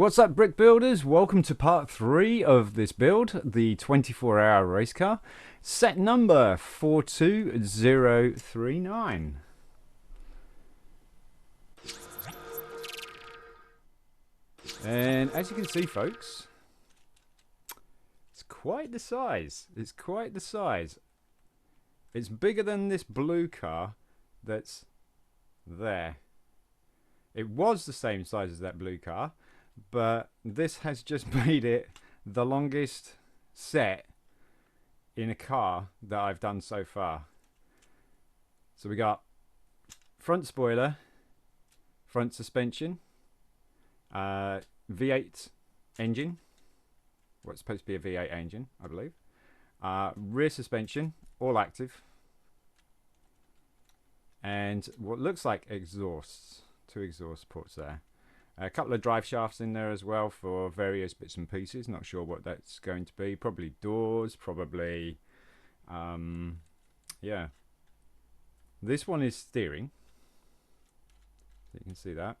What's up, brick builders? Welcome to part 3 of this build, the 24-hour race car, set number 42039. And as you can see, folks, it's quite the size. It's quite the size. It's bigger than this blue car that's there. It was the same size as that blue car, but this has just made it the longest set in a car that I've done so far. So we got front spoiler, front suspension, V8 engine, what's supposed to be a V8 engine, I believe, rear suspension, all active, and what looks like exhausts, 2 exhaust ports there. A couple of drive shafts in there as well for various bits and pieces. Not sure what that's going to be. Probably doors, probably, yeah. This one is steering. You can see that.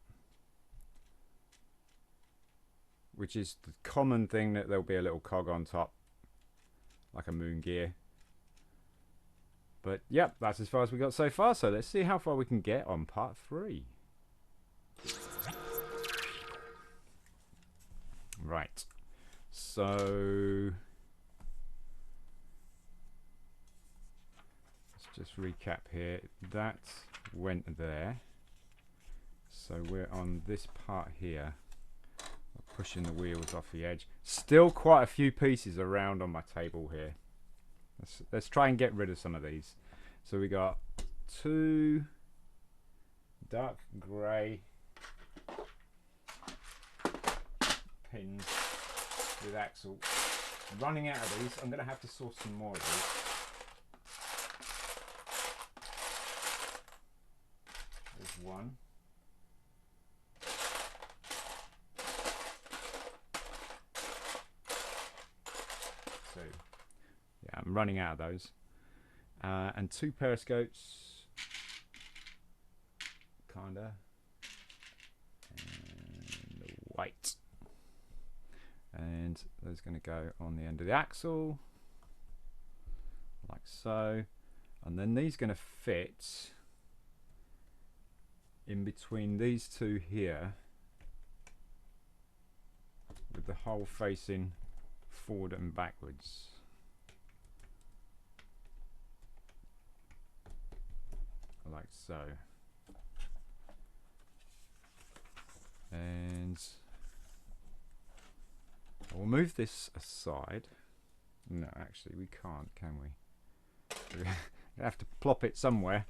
Which is the common thing, that there'll be a little cog on top, like a moon gear. But yep, that's as far as we got so far. So let's see how far we can get on part 3. Right, so let's just recap here. That went there, so we're on this part here, pushing the wheels off the edge. Still quite a few pieces around on my table here. Let's try and get rid of some of these. So we got 2 dark grey pins with axle. Running out of these. I'm going to have to source some more of these. There's 1. 2. Yeah, I'm running out of those. And 2 periscopes. Kinda. And white. And those going to go on the end of the axle, like so, and then these going to fit in between these 2 here, with the hole facing forward and backwards. Like so. And we'll move this aside. No, actually we can't, can we? We have to plop it somewhere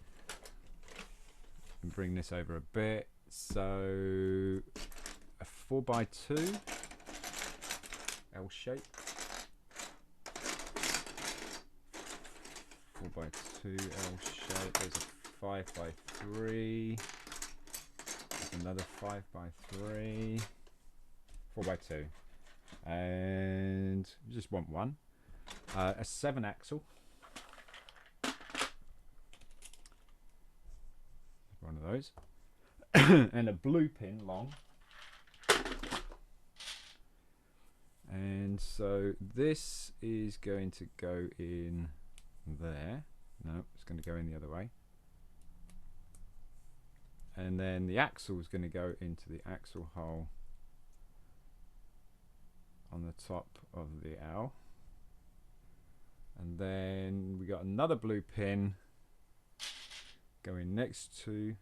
and bring this over a bit. So a 4x2 L shape. 4x2 L shape. There's a 5x3. There's another 5x3. 4x2. And just want one. A 7 axle. One of those. And a blue pin long. And so this is going to go in there. No, it's going to go in the other way. And then the axle is going to go into the axle hole on the top of the L. And then we got another blue pin going next to,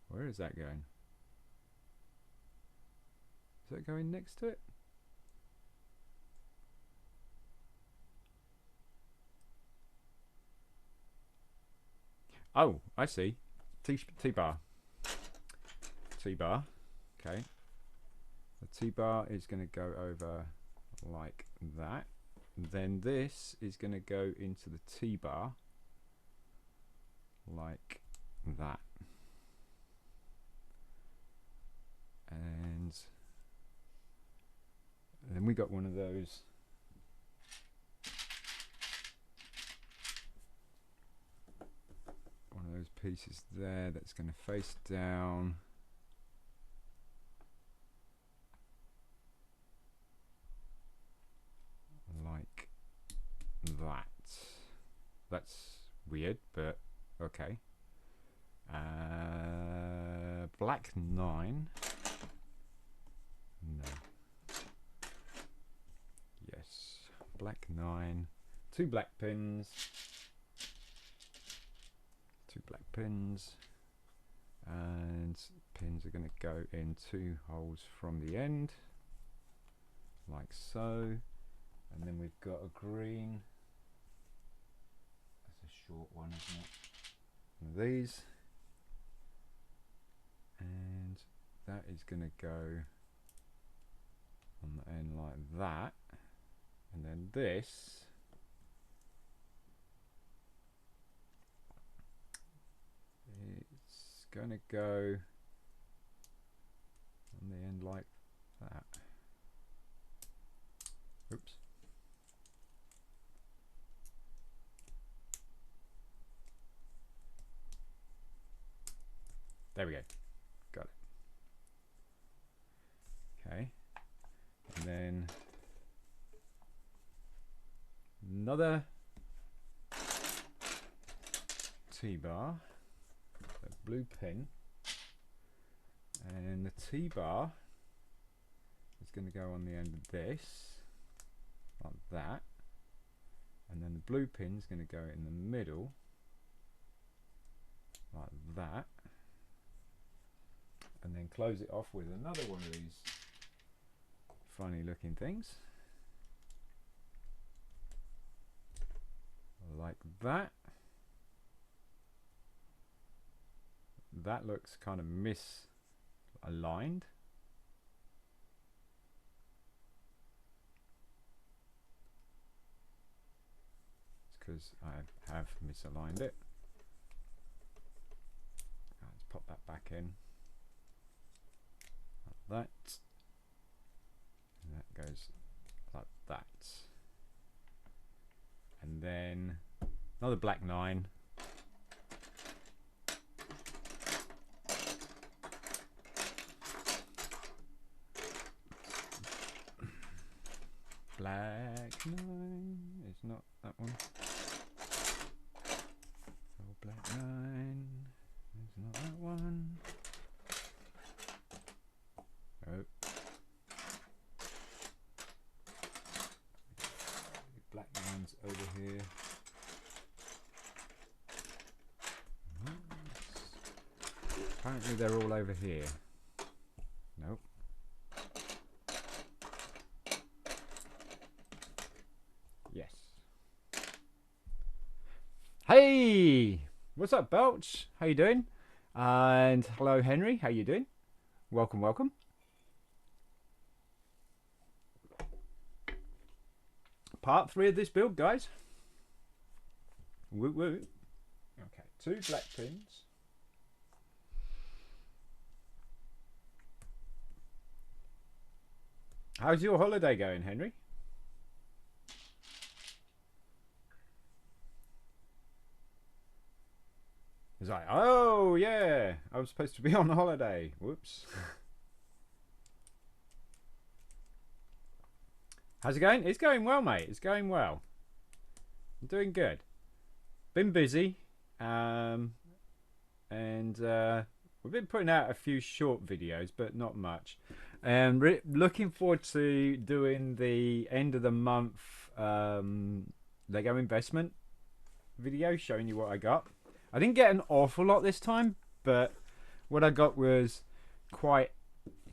where is that going? Is that going next to it? Oh, I see. T-bar. T-bar. Okay. The T-bar is going to go over like that. Then this is going to go into the T-bar like that. And then we got one of those pieces there that's going to face down like that. That's weird, but okay. Black 9. No. Yes. Black 9. 2 black pins. 2 black pins. And pins are going to go in 2 holes from the end. Like so. And then we've got a green. That's a short one, isn't it? One of these. And that is going to go on the end like that. And then this it's going to go on the end like that. Oops. There we go. Got it. Okay. And then another T-bar, a blue pin, and the T-bar is going to go on the end of this, like that, and then the blue pin is going to go in the middle, like that, and then close it off with another one of these funny looking things. Like that. That looks kind of misaligned. It's because I have misaligned it. Let's pop that back in. Like that. And that goes like that. And then another black 9. Black 9 is not that one. Oh, black 9 is not that one. Oh. Black 9's over here. Apparently they're all over here. Nope. Yes. Hey! What's up, Belch? How you doing? And hello, Henry. How you doing? Welcome, welcome. Part 3 of this build, guys. Woo woo. Okay, 2 black pins. How's your holiday going, Henry? It's like, oh yeah, I was supposed to be on holiday. Whoops. How's it going? It's going well, mate. It's going well. I'm doing good. Been busy. And we've been putting out a few short videos, but not much. And looking forward to doing the end of the month Lego investment video, showing you what I got. I didn't get an awful lot this time, but what I got was quite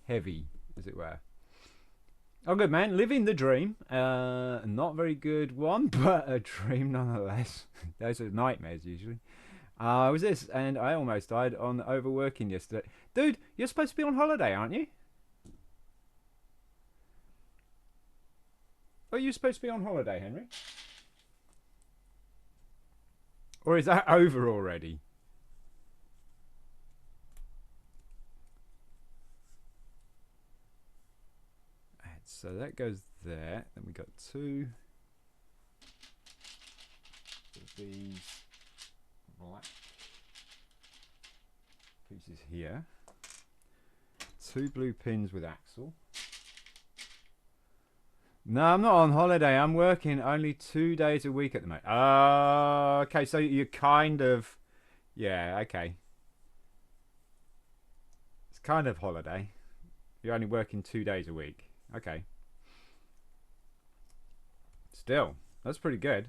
heavy, as it were. Oh, good, man. Living the dream. Not very good one, but a dream nonetheless. Those are nightmares, usually. Was this, and I almost died on overworking yesterday. Dude, you're supposed to be on holiday, aren't you? Are you supposed to be on holiday, Henry? Or is that over already? So that goes there. Then we got 2 of these black pieces here. 2 blue pins with Axel. No, I'm not on holiday. I'm working only 2 days a week at the moment. Okay, so you're kind of... Yeah, okay. It's kind of holiday. You're only working 2 days a week. Okay. Still, that's pretty good.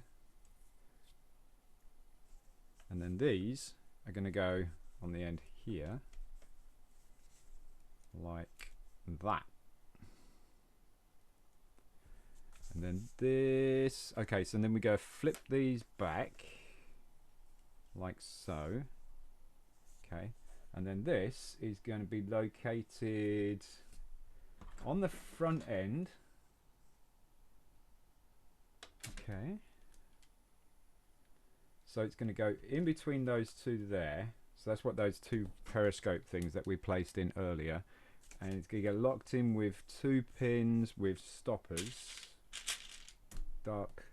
And then these are going to go on the end here. Like that. And then this. Okay, so then we go flip these back. Like so. Okay. And then this is going to be located on the front end. Okay. So it's going to go in between those two there. So that's what those 2 periscope things that we placed in earlier. And it's going to get locked in with 2 pins with stoppers. Dark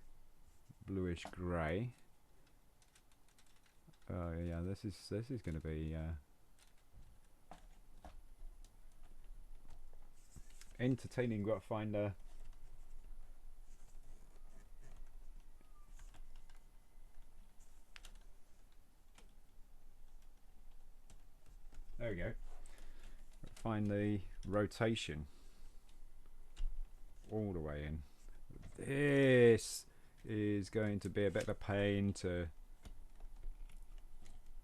bluish grey. Oh yeah, this is going to be entertaining. Got to find a... There we go. Find the rotation all the way in. This is going to be a bit of a pain to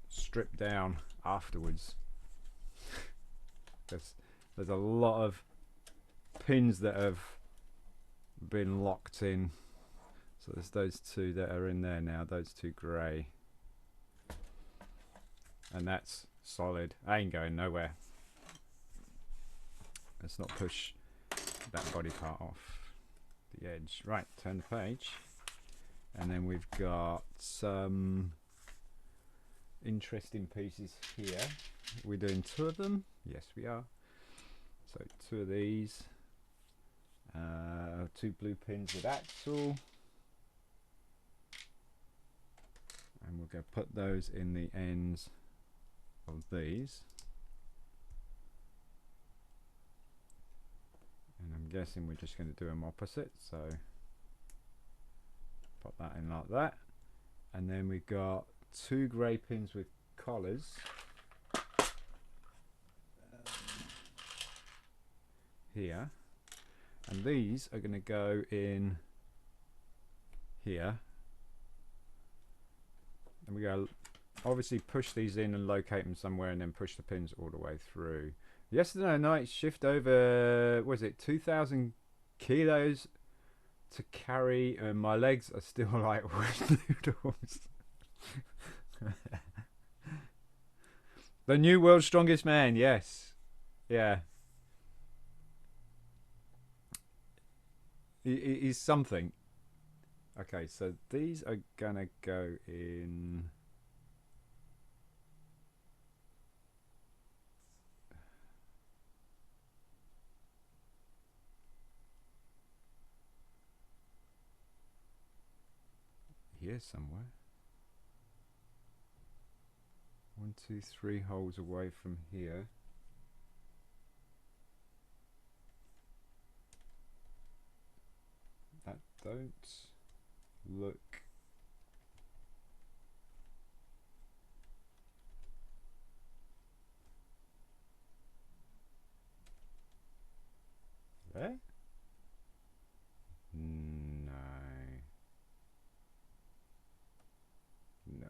strip down afterwards. There's a lot of pins that have been locked in. So there's those 2 that are in there now, those 2 grey. And that's solid. I ain't going nowhere. Let's not push that body part off the edge. Right, turn the page. And then we've got some interesting pieces here. We're doing 2 of them. Yes, we are. So 2 of these. 2 blue pins with Axle. And we're going to put those in the ends of these. And I'm guessing we're just going to do them opposite, so pop that in like that. And then we've got 2 grey pins with collars here, and these are going to go in here, and we go obviously push these in and locate them somewhere, and then push the pins all the way through. Yesterday night shift over, was it 2,000 kilos to carry, and my legs are still like wet noodles. The new world's strongest man, yes. Yeah. He's something. Okay, so these are gonna go in... here somewhere. 1, 2, 3 holes away from here. That don't look there? No. No.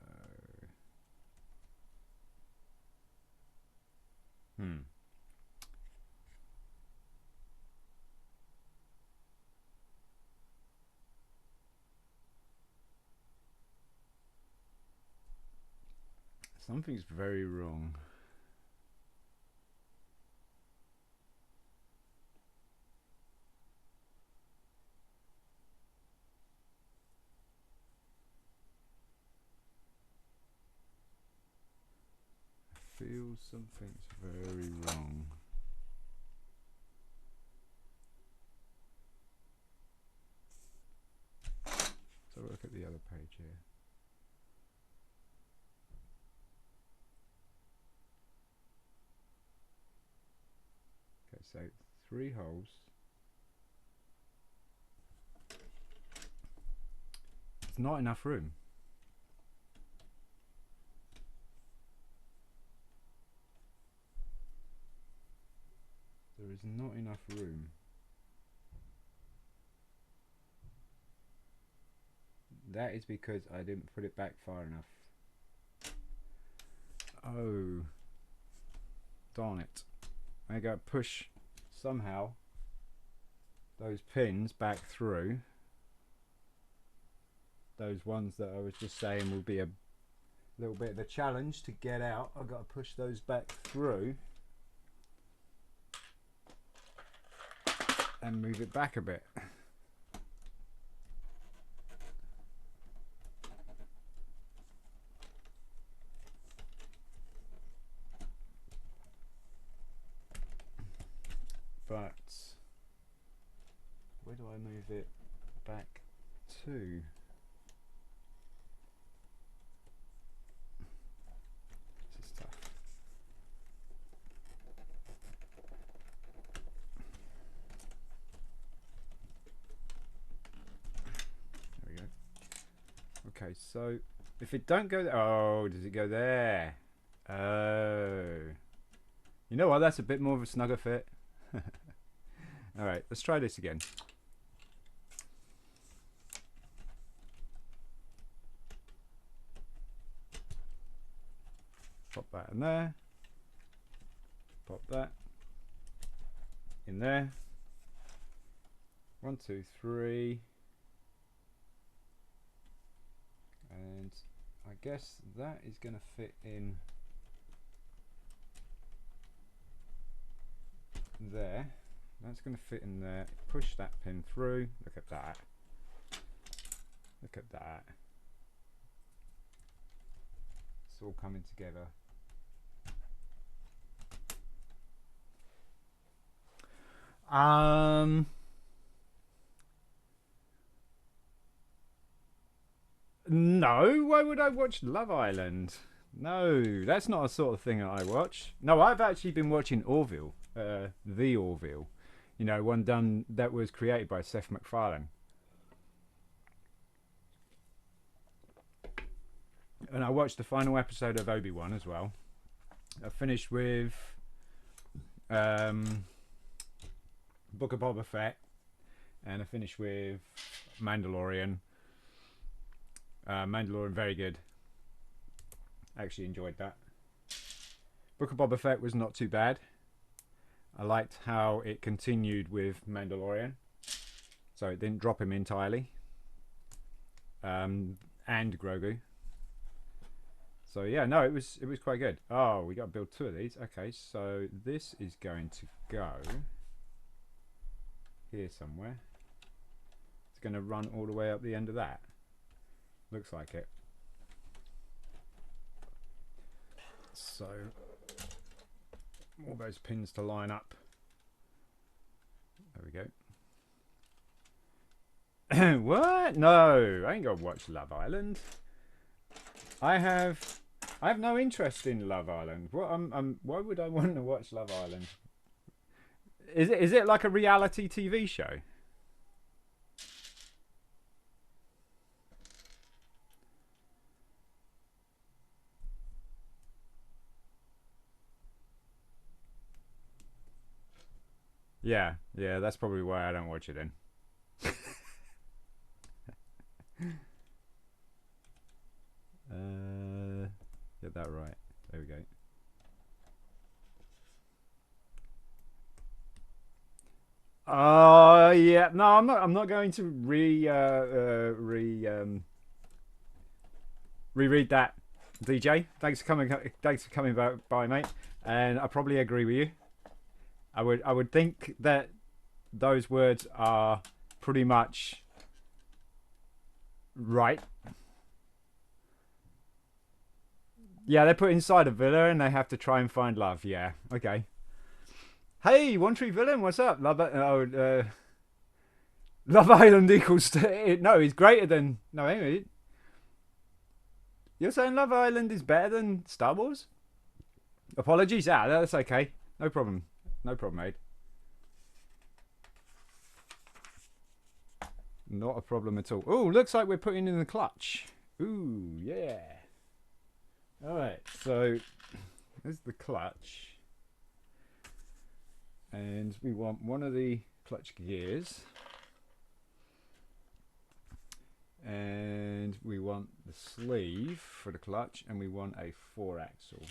Something's very wrong. I feel something's very wrong. So look at the other page here. So 3 holes. It's not enough room. There is not enough room. That is because I didn't put it back far enough. Oh, darn it. I gotta push somehow those pins back through. Those ones that I was just saying will be a little bit of a challenge to get out. I've got to push those back through and move it back a bit. But where do I move it back to? This is tough. There we go. Okay, so if it don't go there, oh, does it go there? Oh, you know what? That's a bit more of a snugger fit. All right, let's try this again. Pop that in there. Pop that in there. 1, 2, 3. And I guess that is going to fit in there. That's going to fit in there. Push that pin through. Look at that. Look at that. It's all coming together. No, why would I watch Love Island? No, that's not a sort of thing that I watch. No, I've actually been watching Orville, the Orville. You know, one done that was created by Seth MacFarlane. And I watched the final episode of Obi-Wan as well. I finished with Book of Boba Fett, and I finished with Mandalorian. Mandalorian, very good. I actually enjoyed that. Book of Boba Fett was not too bad. I liked how it continued with Mandalorian, so it didn't drop him entirely. And Grogu. So yeah, no, it was quite good. Oh, we got to build 2 of these. Okay, so this is going to go here somewhere. It's going to run all the way up the end of that. Looks like it. So all those pins to line up. There we go. What? No, I ain't gonna watch Love Island. I have no interest in Love Island. What? Why would I want to watch Love Island? Is it like a reality TV show? Yeah, that's probably why I don't watch it then. Get that right. There we go. Oh yeah, no, I'm not going to reread that, DJ. Thanks for coming by, mate. And I probably agree with you. I would think that those words are pretty much right. Yeah, they're put inside a villa and they have to try and find love. Yeah, okay. Hey, One Tree Villain, what's up? Love Island equals no, it's greater than no. Anyway, you're saying Love Island is better than Star Wars? Apologies, that's okay. No problem. No problem, mate. Not a problem at all. Oh, looks like we're putting in the clutch. Ooh, yeah. Alright, so there's the clutch. And we want one of the clutch gears. And we want the sleeve for the clutch, and we want a 4-axle.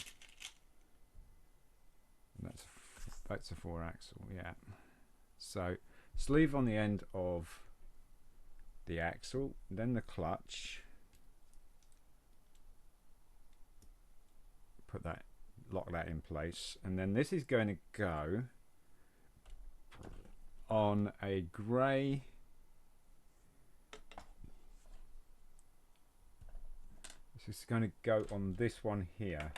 That's a 4-axle, yeah. So sleeve on the end of the axle, then the clutch. Put that, lock that in place, and then this is going to go on a grey This is going to go on this one here,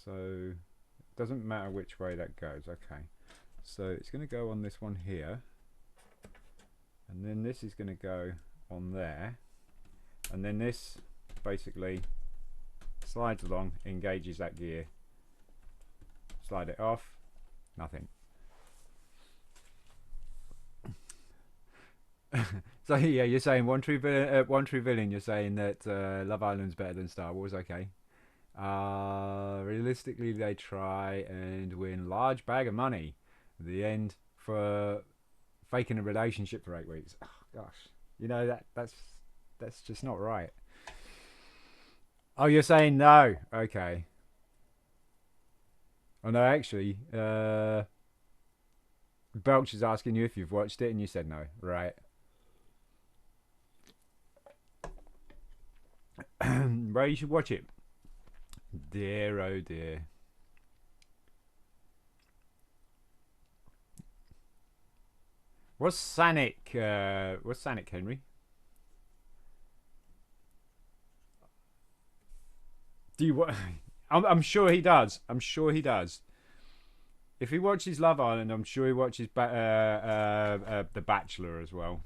so it doesn't matter which way that goes. Okay, so it's going to go on this one here, and then this is going to go on there, and then this basically slides along, engages that gear, slide it off, nothing. So yeah, you're saying One True Villain. You're saying that Love Island's better than Star Wars. Okay. Realistically, they try and win large bag of money at the end for faking a relationship for 8 weeks. Oh, gosh, you know that's just not right. Oh, you're saying no? Okay. Oh no, actually, Belch is asking you if you've watched it, and you said no. Right. Ray, you should watch it. Dear, oh dear. What's Sanic, Henry? Do you what? I'm sure he does. I'm sure he does. If he watches Love Island, I'm sure he watches The Bachelor as well.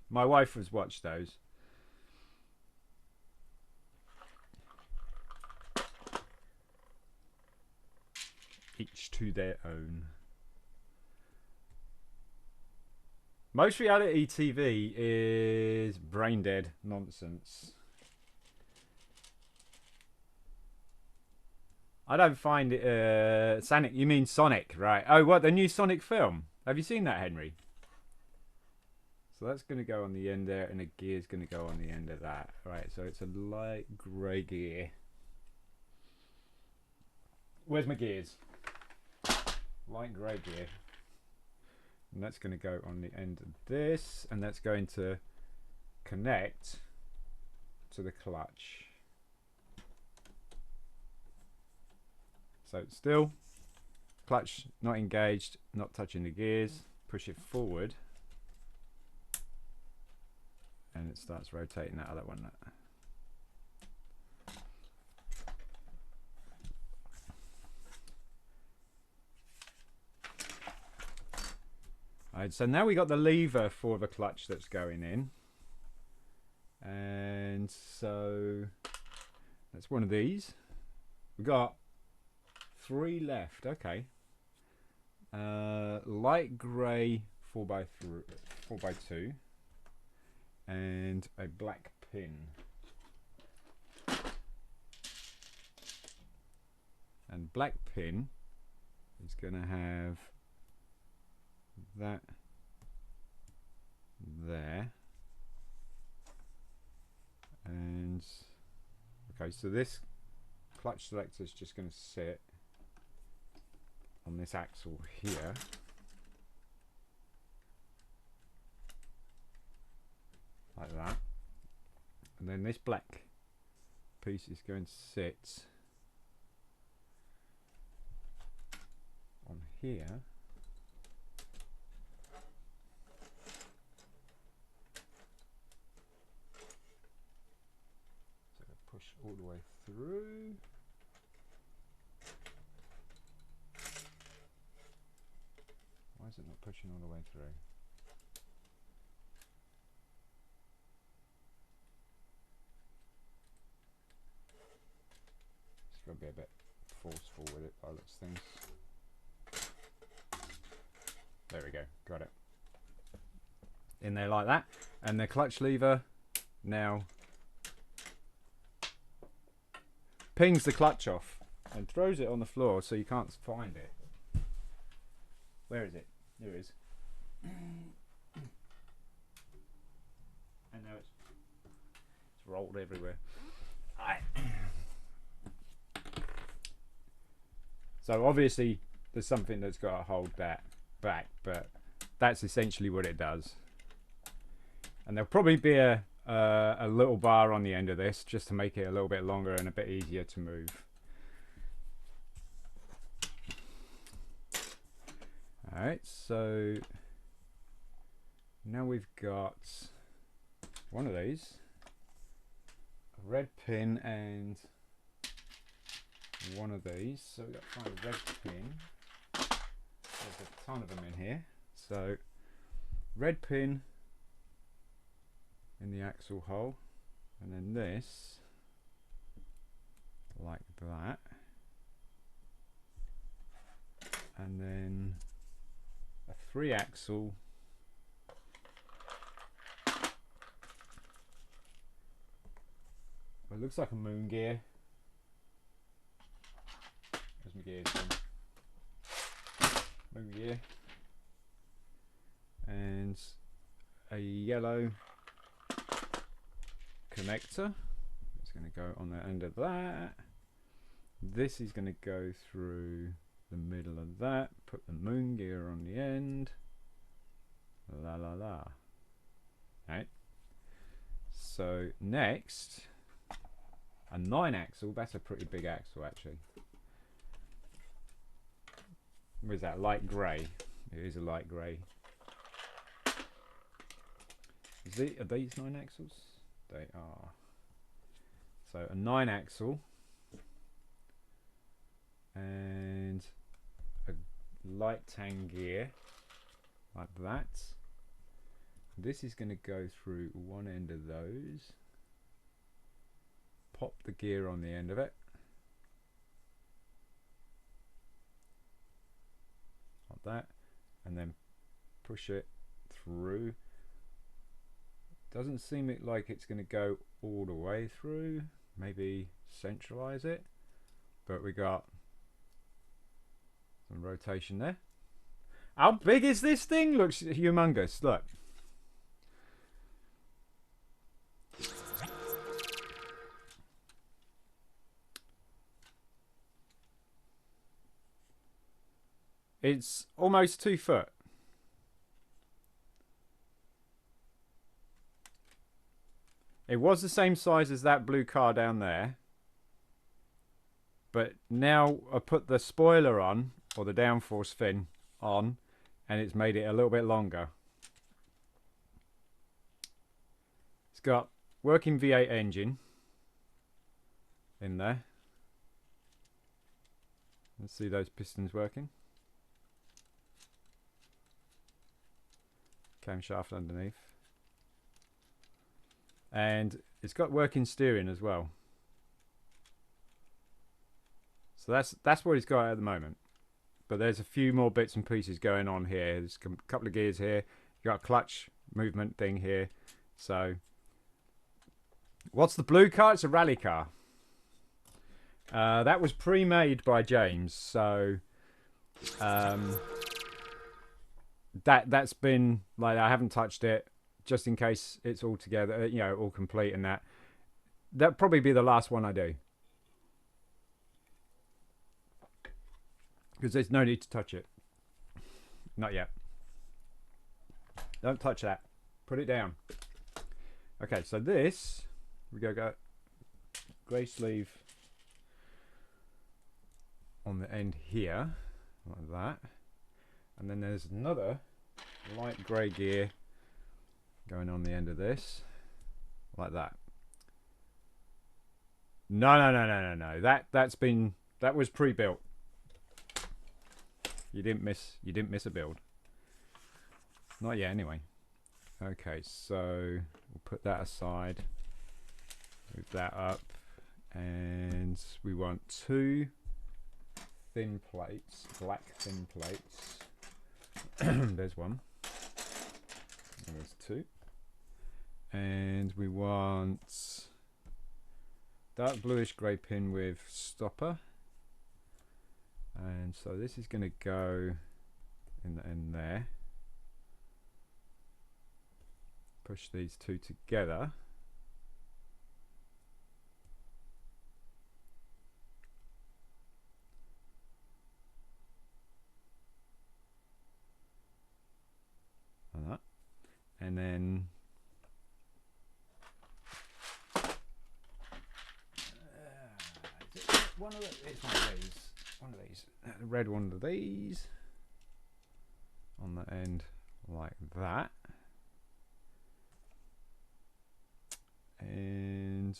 My wife has watched those. Each to their own. Most reality TV is brain dead nonsense. I don't find it. Sonic, you mean Sonic, right? Oh, what, the new Sonic film? Have you seen that, Henry? So that's going to go on the end there, and the gear's going to go on the end of that. Right, so it's a light grey gear. Where's my gears? Light grey gear. And that's going to go on the end of this, and that's going to connect to the clutch. So still, clutch not engaged, not touching the gears. Push it forward, and it starts rotating that other one. Alright, so now we got the lever for the clutch that's going in, and so that's one of these. We got 3 left. Okay. Light grey 4x2 and a black pin. And black pin is going to have that there, and okay, so this clutch selector is just going to sit on this axle here, like that, and then this black piece is going to sit on here. Push all the way through. Why is it not pushing all the way through? It's got to be a bit forceful with it by those things. There we go, got it. in there like that, and the clutch lever now pings the clutch off and throws it on the floor so you can't find it. Where is it? There it is. And now it's rolled everywhere. So obviously there's something that's got to hold that back, but that's essentially what it does. And there'll probably be a little bar on the end of this just to make it a little bit longer and a bit easier to move. Alright, so now we've got one of these, a red pin, and one of these. So we've got to find a red pin. There's a ton of them in here. So red pin in the axle hole, and then this like that, and then a 3-axle it looks like a moon gear. There's my gears then. Moon gear, and a yellow connector. It's going to go on the end of that. This is going to go through the middle of that. Put the moon gear on the end. La la la. Right. So next, a 9-axle. That's a pretty big axle actually. What is that? Light grey. It is a light grey. Are these 9 axles? They are. So a 9-axle and a light tang gear like that. This is going to go through one end of those. Pop the gear on the end of it. Like that. And then push it through. Doesn't seem like it's going to go all the way through. Maybe centralize it. But we got some rotation there. How big is this thing? Looks humongous. Look. It's almost 2 foot. It was the same size as that blue car down there. But now I put the spoiler on, or the downforce fin on, and it's made it a little bit longer. It's got working V8 engine in there. Let's see those pistons working. Camshaft underneath. And it's got working steering as well. So that's what it's got at the moment. But there's a few more bits and pieces going on here. There's a couple of gears here. You got a clutch movement thing here. So what's the blue car? It's a rally car. That was pre-made by James. So that's been like, I haven't touched it just in case it's all together, you know, all complete, and that'll probably be the last one I do. Because there's no need to touch it. Not yet. Don't touch that. Put it down. Okay, so this, we go grey sleeve on the end here, like that. And then there's another light grey gear going on the end of this, like that. No. That was pre-built. You didn't miss a build. Not yet, anyway. Okay, so we'll put that aside. Move that up, and we want 2 thin plates, black thin plates. There's one. There's 2. And we want dark bluish grey pin with stopper. And so this is going to go in the end there. Push these 2 together. Like that. And then it's one of these. One of these. A red one of these on the end like that. And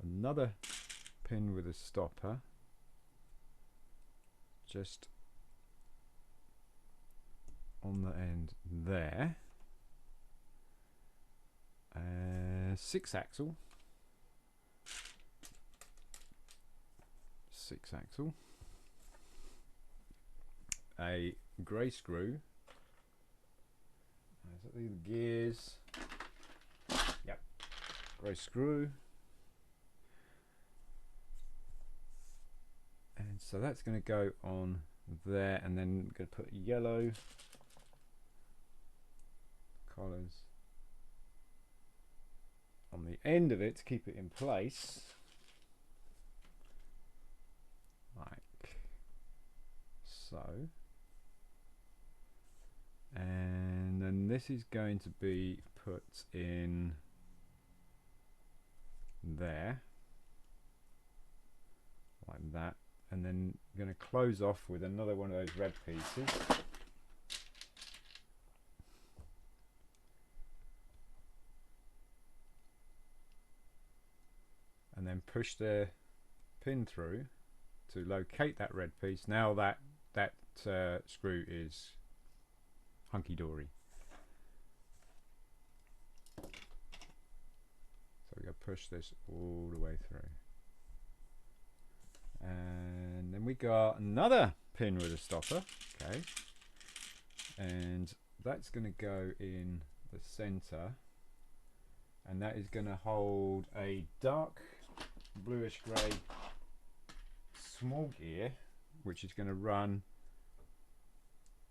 another pin with a stopper just on the end there. 6 axle. 6 axle. A grey screw. Is that the gears? Yep. Grey screw. And so that's going to go on there, and then I'm going to put yellow collars on the end of it to keep it in place, like so. And then this is going to be put in there like that, and then I'm going to close off with another one of those red pieces. And then push the pin through to locate that red piece. Now that screw is hunky-dory. So we're going to push this all the way through. And then we got another pin with a stopper. Okay. And that's going to go in the center. And that is going to hold a dark bluish grey small gear, which is going to run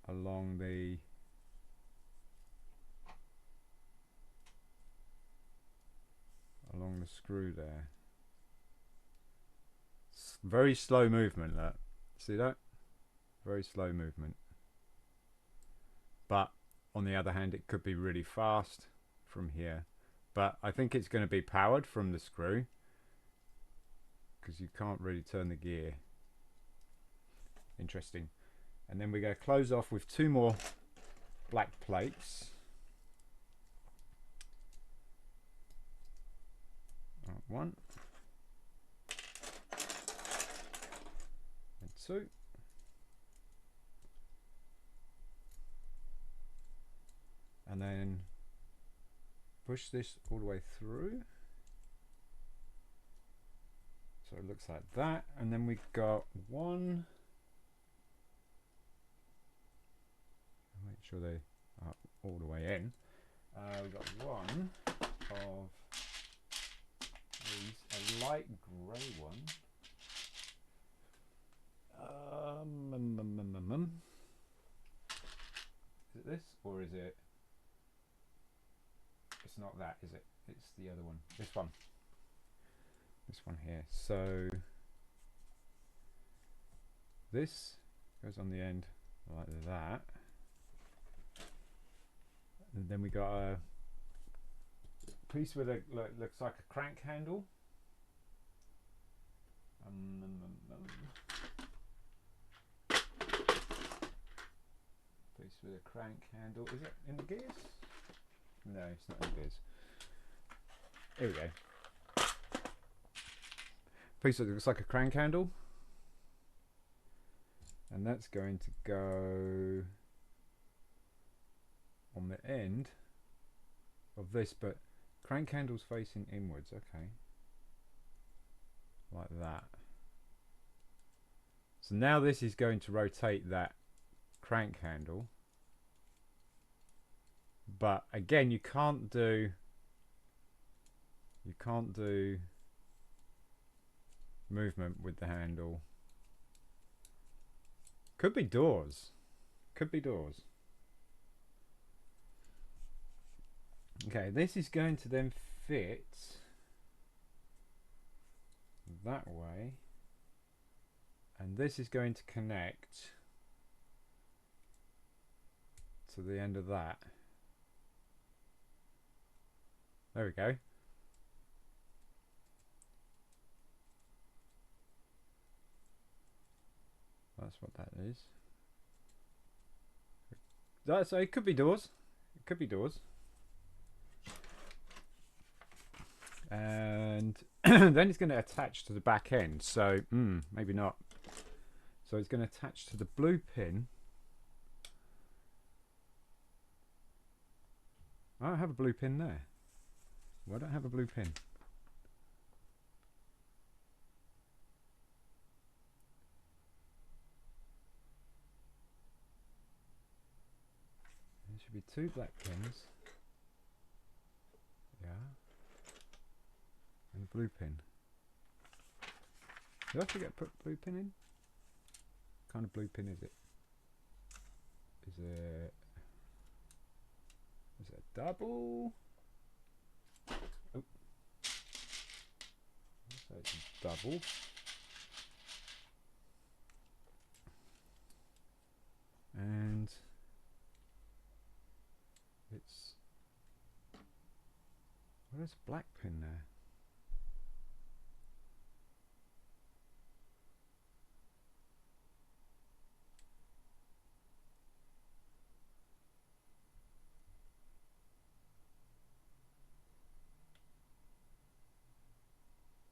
along the screw there. It's very slow movement, look. See that? Very slow movement. But on the other hand, it could be really fast from here. But I think it's going to be powered from the screw, because you can't really turn the gear. Interesting. And then we're going to close off with 2 more black plates. One and 2. And then push this all the way through. So it looks like that. And then we've got one. Make sure they are all the way in. We've got one of these, a light grey one. Is it this, or is it? It's not that, is it? It's the other one. This one. This one here. So this goes on the end like that. And then we got a piece with a looks like a crank handle. Piece with a crank handle. Is it in the gears? No, it's not in the gears. Here we go. Piece that looks like a crank handle. And that's going to go on the end of this, but crank handles facing inwards. Okay, like that. So now this is going to rotate that crank handle. But again, you can't do movement with the handle. Could be doors. Could be doors. Okay, this is going to then fit that way. And this is going to connect to the end of that. There we go. That's what that is. So it could be doors. It could be doors. And then it's going to attach to the back end. So maybe not. So it's going to attach to the blue pin. I don't have a blue pin there. Why don't I have a blue pin? There should be two black pins. Yeah. And a blue pin. Did I forget to put blue pin in? What kind of blue pin is it? Is it a double? Oh. So it's a double. And it's, where's a black pin there?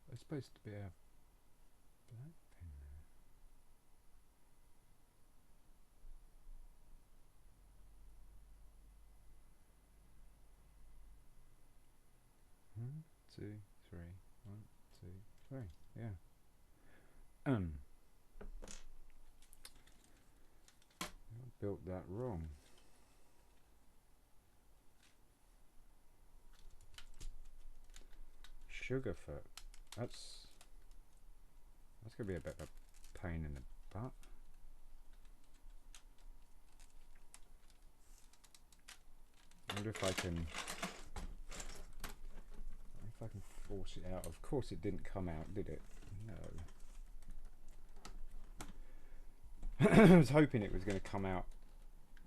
There's supposed to be a black pin there. 1, 2, 3. 1, 2, 3. Yeah. I built that wrong. Sugarfoot. That's gonna be a bit of a pain in the butt. I wonder if I can force it out. Of course it didn't come out, did it? No. I was hoping it was going to come out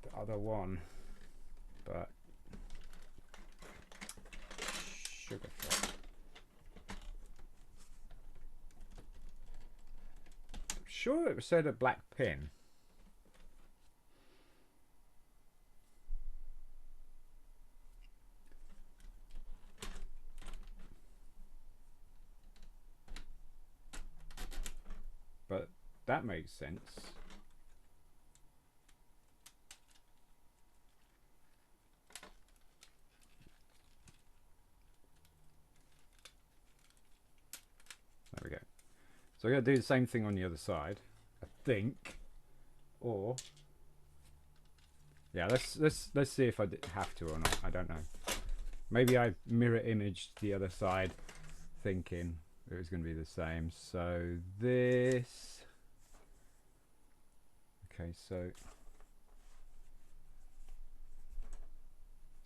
the other one, but Sugarfoot. I'm sure it said a black pin. But that makes sense. There we go. So I'm going to do the same thing on the other side, I think. Or yeah, let's see if I have to or not. I don't know. Maybe I mirror imaged the other side, thinking it was going to be the same. So this. Okay, so it's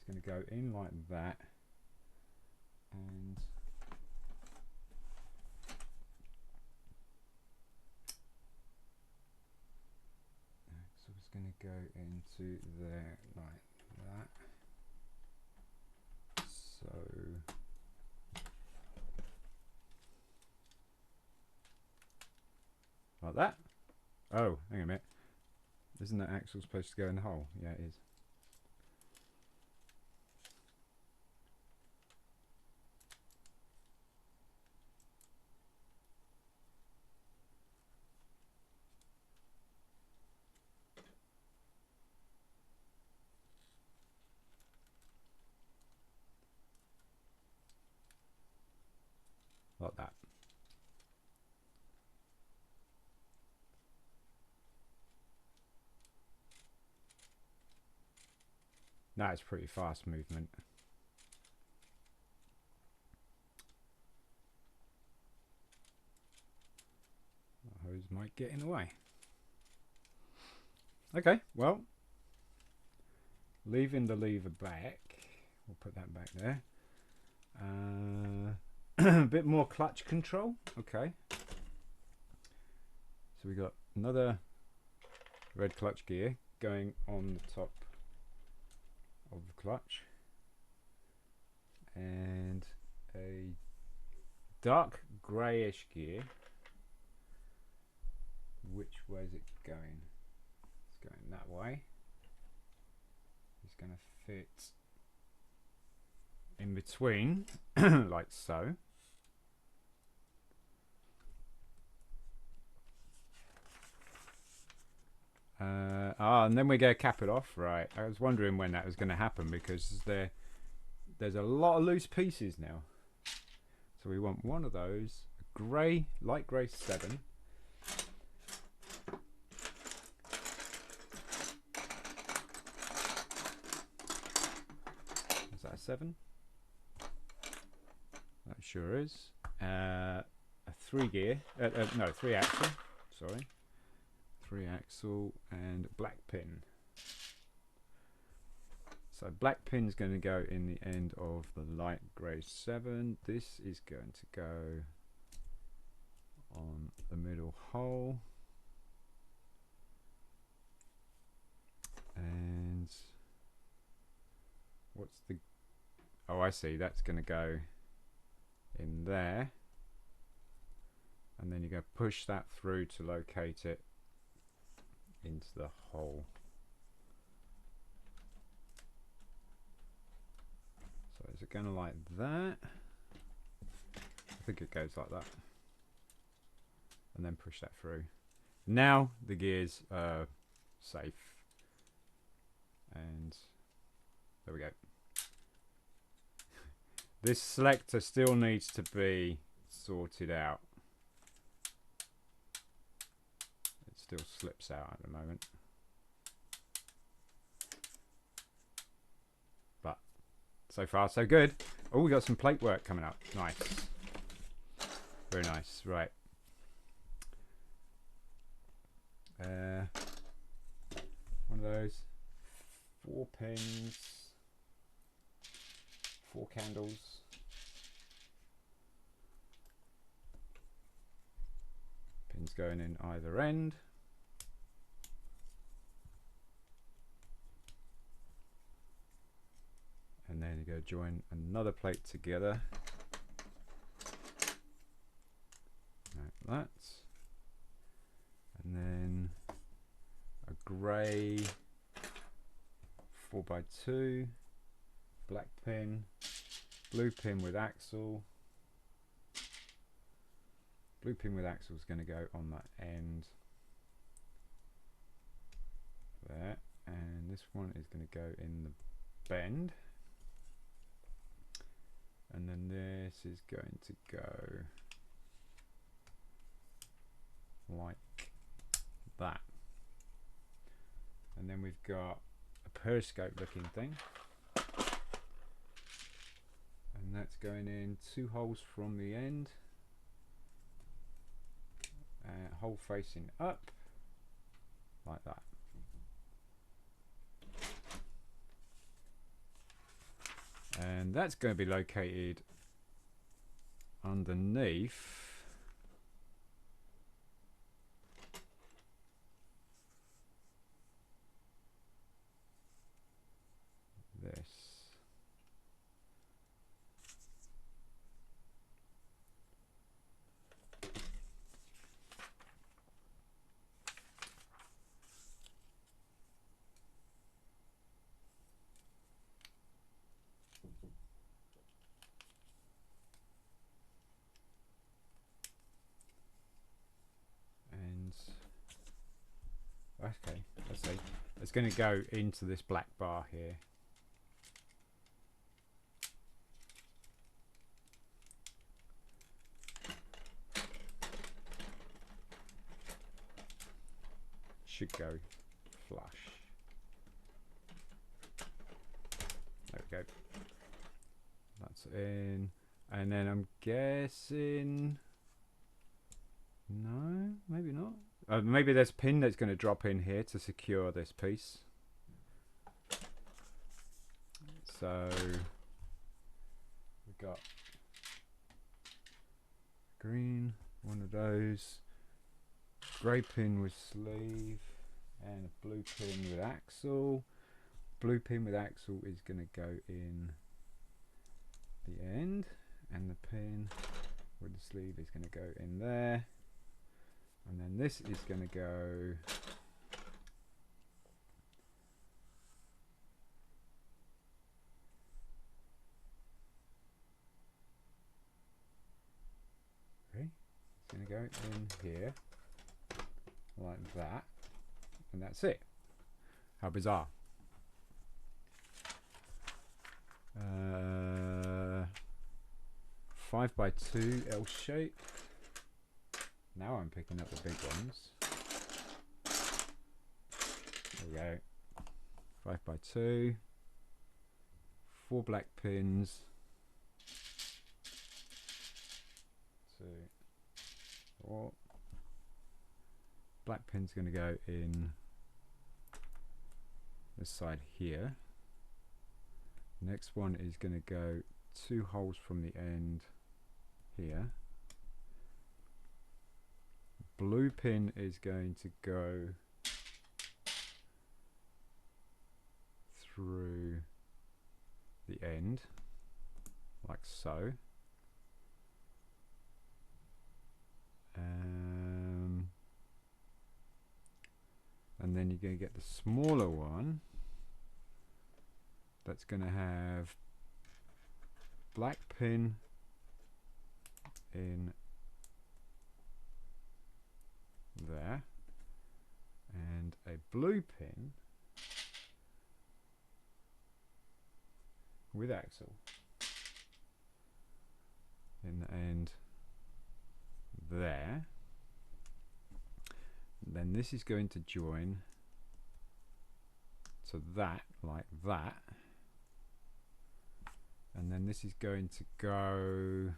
going to go in like that, and so it's going to go into there like that. So like that. Oh, hang on a minute. Isn't that axle supposed to go in the hole? Yeah, it is. Like that. Now it's pretty fast movement. The hose might get in the way. Okay, well, leaving the lever back, we'll put that back there. A bit more clutch control. Okay, so we got another red clutch gear going on the top of the clutch, and a dark greyish gear. Which way is it going? It's going that way. It's going to fit in between, like so. And then we go cap it off. Right, I was wondering when that was going to happen, because there's a lot of loose pieces now. So we want one of those, a grey, light grey 7. Is that a 7? That sure is. A 3 gear, no, 3 axle, sorry. 3 axle and black pin. So black pin is going to go in the end of the light grey 7. This is going to go on the middle hole. And what's the... Oh, I see. That's going to go in there. And then you're going to push that through to locate it into the hole. So is it going to like that? I think it goes like that. And then push that through. Now the gears are safe. And there we go. This selector still needs to be sorted out. It still slips out at the moment. But so far so good. Oh, we got some plate work coming up. Nice. Very nice. Right. One of those. 4 pins. 4 candles. Pins going in either end. And then you go join another plate together. Like that. And then a grey 4x2, black pin, blue pin with axle. Blue pin with axle is going to go on that end there, and this one is going to go in the bend, and then this is going to go like that. And then we've got a periscope looking thing, and that's going in 2 holes from the end, hole facing up like that. And that's going to be located underneath this. And okay, let's see. It's going to go into this black bar here. Should go flush. go. That's in. And then I'm guessing... No, maybe not. Maybe there's a pin that's going to drop in here to secure this piece. So we've got green, one of those, grey pin with sleeve, and a blue pin with axle. Blue pin with axle is going to go in the end, and the pin with the sleeve is going to go in there, and then this is going to go it's going to go in here like that, and that's it. How bizarre. 5x2 L shape. Now I'm picking up the big ones. There we go. 5x2. 4 black pins. 2, 4. Black pin's going to go in this side here. Next one is going to go 2 holes from the end here. Blue pin is going to go through the end like so. And then you're going to get the smaller one that's going to have black pin in there and a blue pin with axle in the end there. Then this is going to join to that like that, and then this is going to go,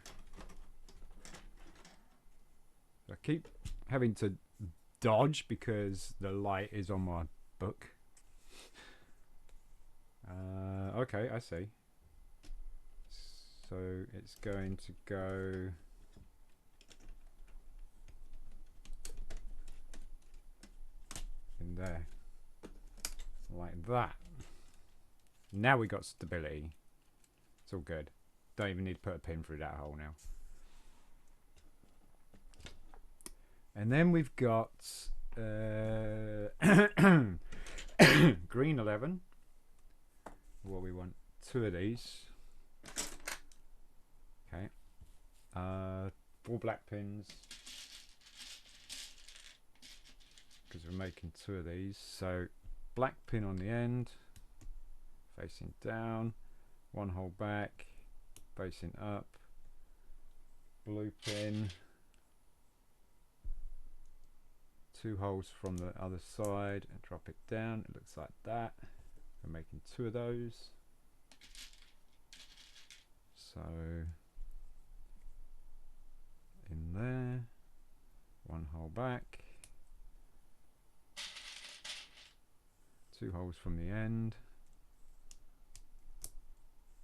I keep having to dodge because the light is on my book. Okay, I see. So it's going to go in there like that. Now we got stability. It's all good. Don't even need to put a pin through that hole now. And then we've got green 11. Well, we want 2 of these. Okay. 4 black pins, because we're making 2 of these. So black pin on the end, facing down, 1 hole back, facing up, blue pin, 2 holes from the other side, and drop it down. It looks like that. We're making 2 of those. So in there, 1 hole back, 2 holes from the end,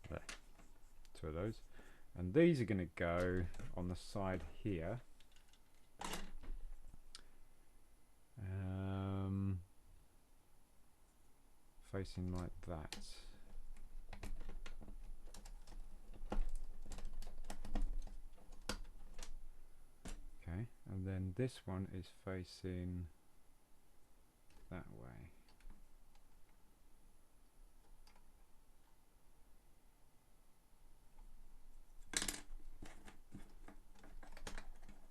there, 2 of those, and these are going to go on the side here, facing like that. Okay, and then this one is facing that way.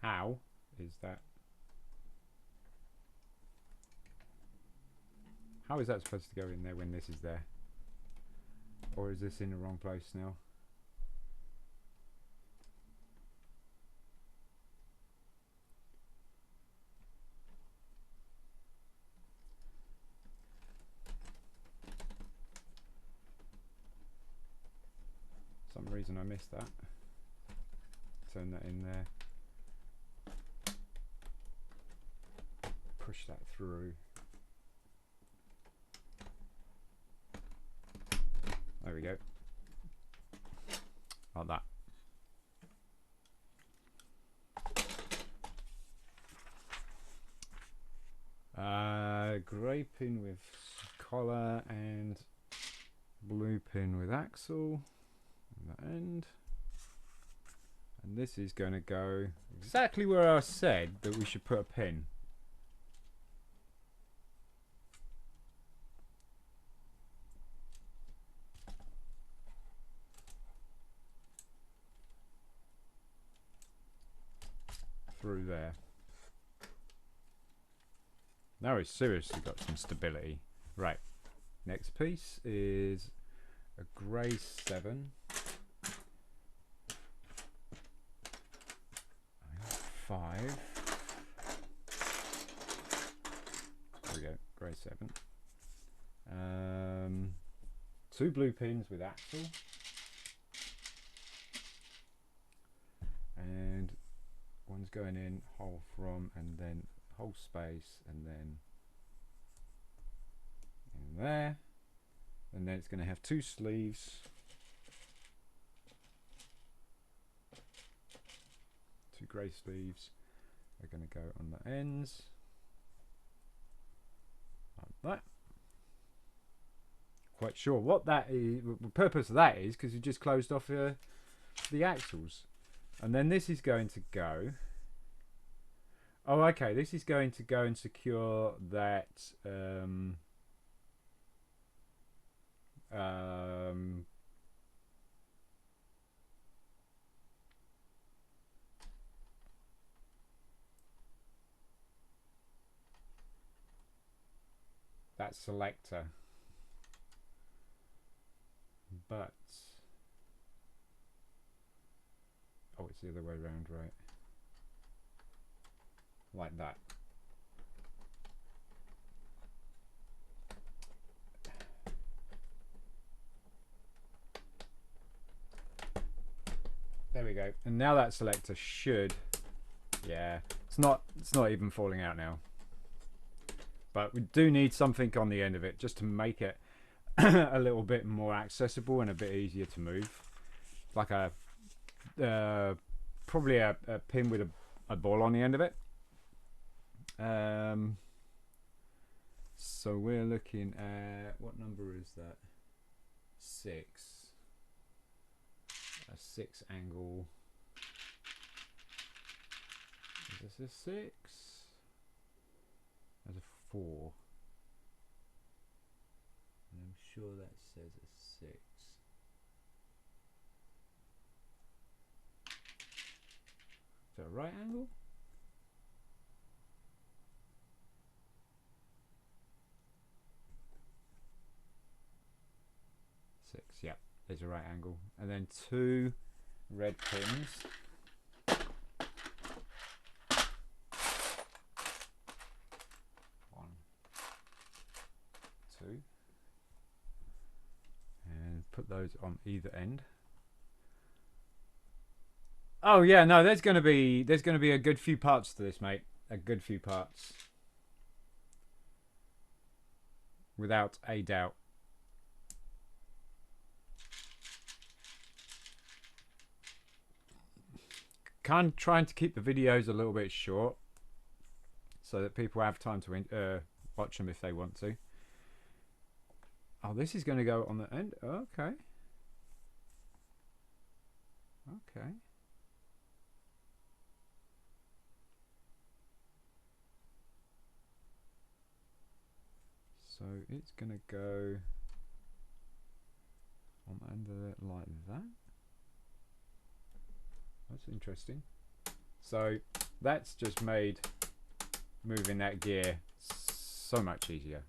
How is that? How is that supposed to go in there when this is there? Or is this in the wrong place now? reason I missed that. Turn that in there. Push that through. There we go. Like that. Grey pin with collar and blue pin with axle on the end. And this is going to go exactly where I said that we should put a pin. Through there. Now it's seriously got some stability. Right, next piece is a grey 7. 5. There we go, grey 7. 2 blue pins with axle. And one's going in, hole from, and then whole space, and then in there, and then it's going to have 2 sleeves, 2 grey sleeves. They're going to go on the ends like that. Quite sure what that is, the purpose of that is, because you just closed off the axles, and then this is going to go. Oh, okay, this is going to go and secure that that selector. But oh, it's the other way around, right? Like that. There we go. And now that selector should, yeah, it's not even falling out now. But we do need something on the end of it just to make it a little bit more accessible and a bit easier to move. Like a probably a pin with a ball on the end of it. So we're looking at, what number is that? 6. A 6 angle. Is this a 6? There's a 4. And I'm sure that says a 6. Is that a right angle? 6, yeah, there's a right angle. And then 2 red pins. 1, 2. And put those on either end. Oh yeah, no, there's gonna be a good few parts to this, mate. A good few parts. Without a doubt. Trying to keep the videos a little bit short so that people have time to watch them if they want to. Oh, this is going to go on the end. Okay. Okay. So it's going to go on the end of it like that. That's interesting. So that's just made moving that gear so much easier.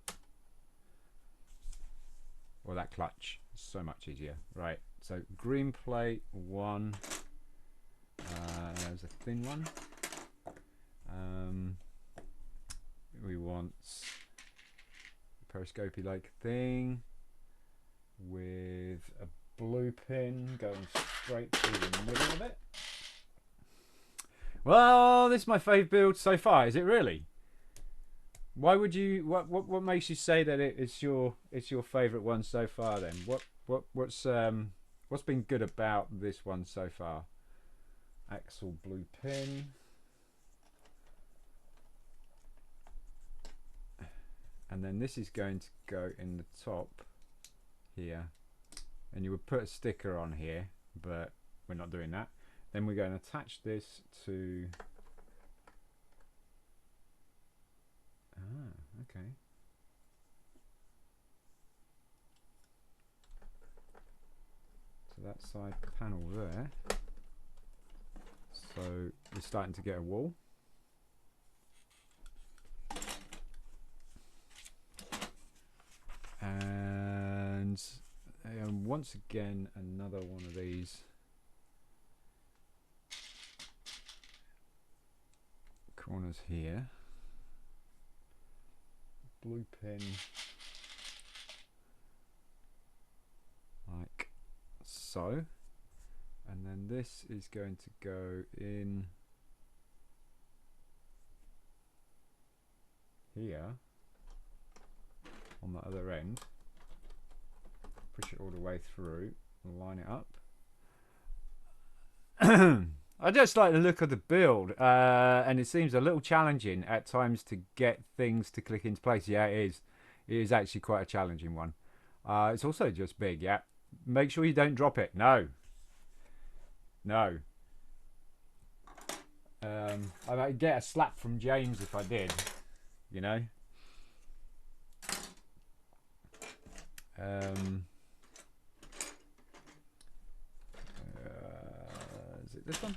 Or that clutch so much easier. Right, so green plate 1. There's a thin one. We want a periscopy like thing with a blue pin going straight through the middle of it. Well, this is my fave build so far. Is it really? Why would you? What makes you say that it's your favourite one so far? Then what's been good about this one so far? Axle blue pin. And then this is going to go in the top here. And you would put a sticker on here, but we're not doing that. Then we're going to attach this to... okay. So that side panel there. So we're starting to get a wall. And once again, another one of these corners here. Blue pin like so. And then this is going to go in here on the other end. Push it all the way through and line it up. I just like the look of the build, and it seems a little challenging at times to get things to click into place. Yeah, it is. It is actually quite a challenging one. It's also just big, yeah. Make sure you don't drop it. No. No. I might get a slap from James if I did, you know. Is it this one?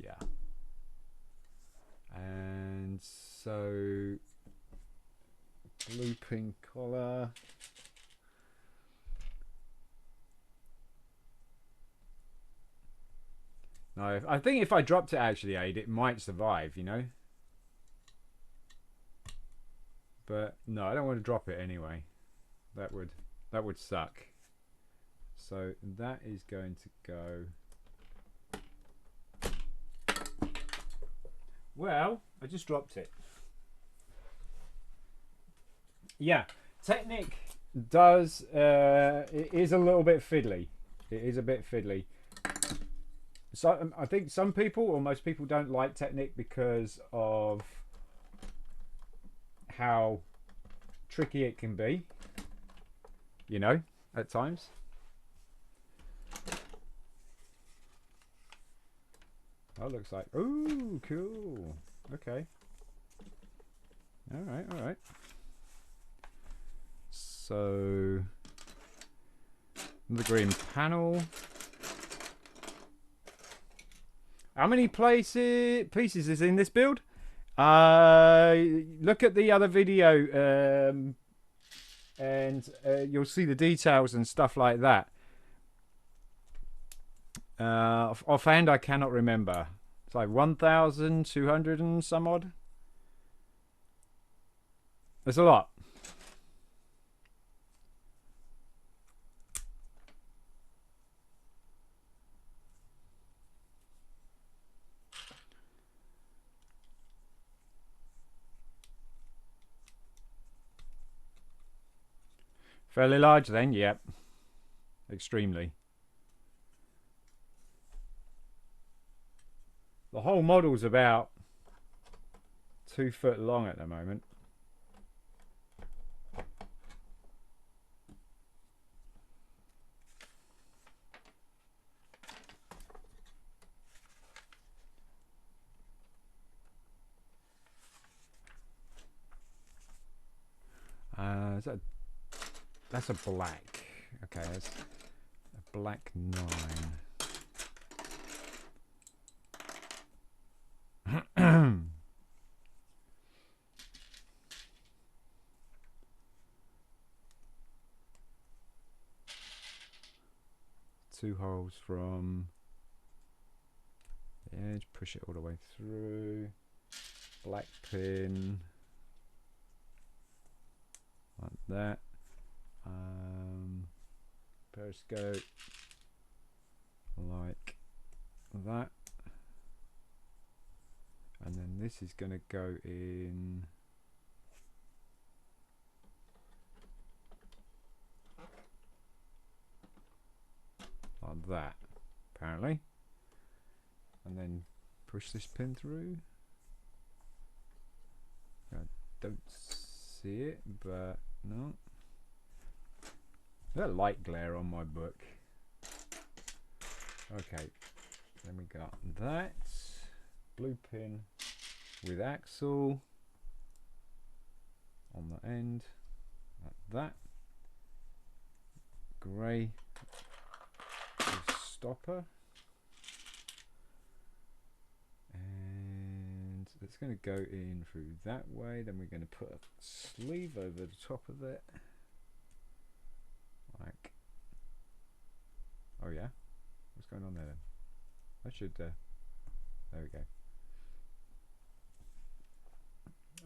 Yeah. And so blue pink collar. No, I think if I dropped it actually, Aid, it might survive, you know. But no, I don't want to drop it anyway. That would suck. So that is going to go. Well, I just dropped it. Yeah, Technic does. It is a little bit fiddly. It is a bit fiddly. So I think some people or most people don't like Technic because of how tricky it can be, you know, at times. Oh, looks like, ooh, cool. Okay. All right. So the green panel. How many pieces is in this build? Look at the other video, and you'll see the details and stuff like that. Offhand, I cannot remember. It's like 1,200 and some odd. That's a lot. Fairly large then, yep. Extremely. The whole model's about 2 foot long at the moment. That's a black. Okay, that's a black 9. 2 holes from the edge, push it all the way through. Black pin like that. periscope like that, and then this is going to go in like that apparently, and then push this pin through. I don't see it, but no. There's a light glare on my book. Okay, then we got that blue pin with axle on the end, like that. Grey with stopper, and it's going to go in through that way. Then we're going to put a sleeve over the top of it, like, oh yeah, what's going on there then? I should there we go.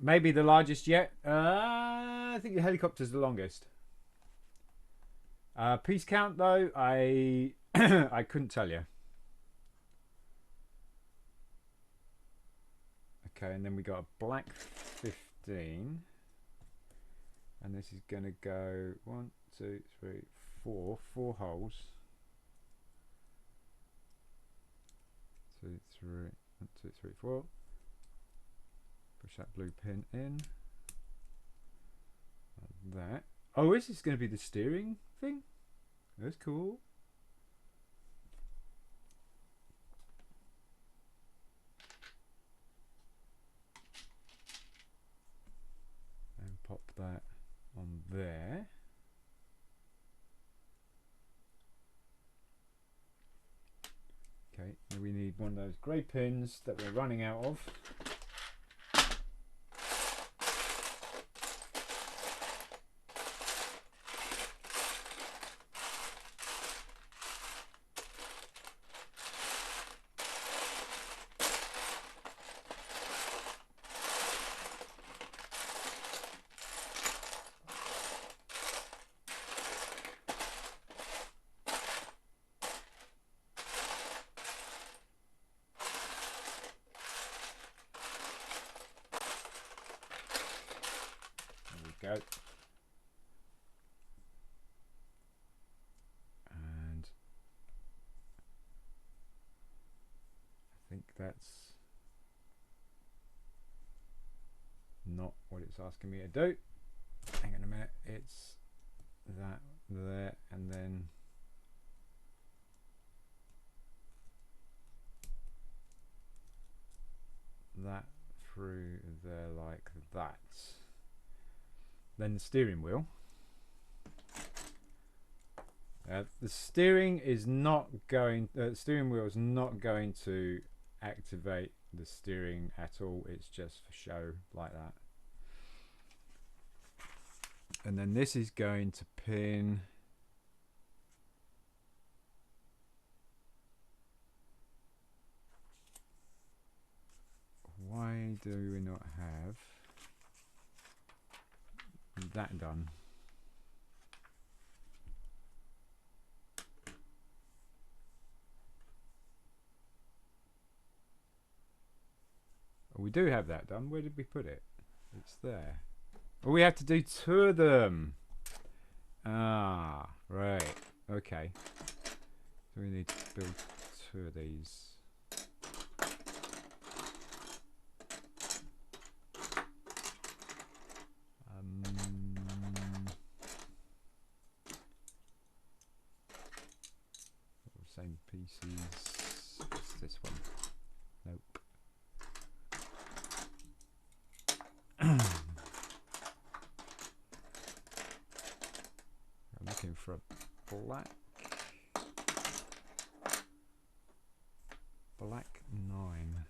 Maybe the largest yet. I think the helicopter's the longest. Piece count though, I I couldn't tell you. Okay, and then we got a black 15, and this is going to go 1, 2, 3, 4 holes. 2, 3, 1, 2, 3, 4. Push that blue pin in. Like that. Oh, this is going to be the steering thing. That's cool. And pop that on there. Okay, now we need one of those grey pins that we're running out of. Go. And I think that's not what it's asking me to do. Hang on a minute, it's that there, and then that through there like that. Then the steering wheel. The steering is not going. The steering wheel is not going to activate the steering at all. It's just for show, like that. And then this is going to pin. Why do we not have that done? Oh, we do have that done. Where did we put it? It's there. Oh, we have to do 2 of them. Ah, right. Okay. So we need to build 2 of these. Same pieces. What's this one? Nope. I'm looking for a black 9.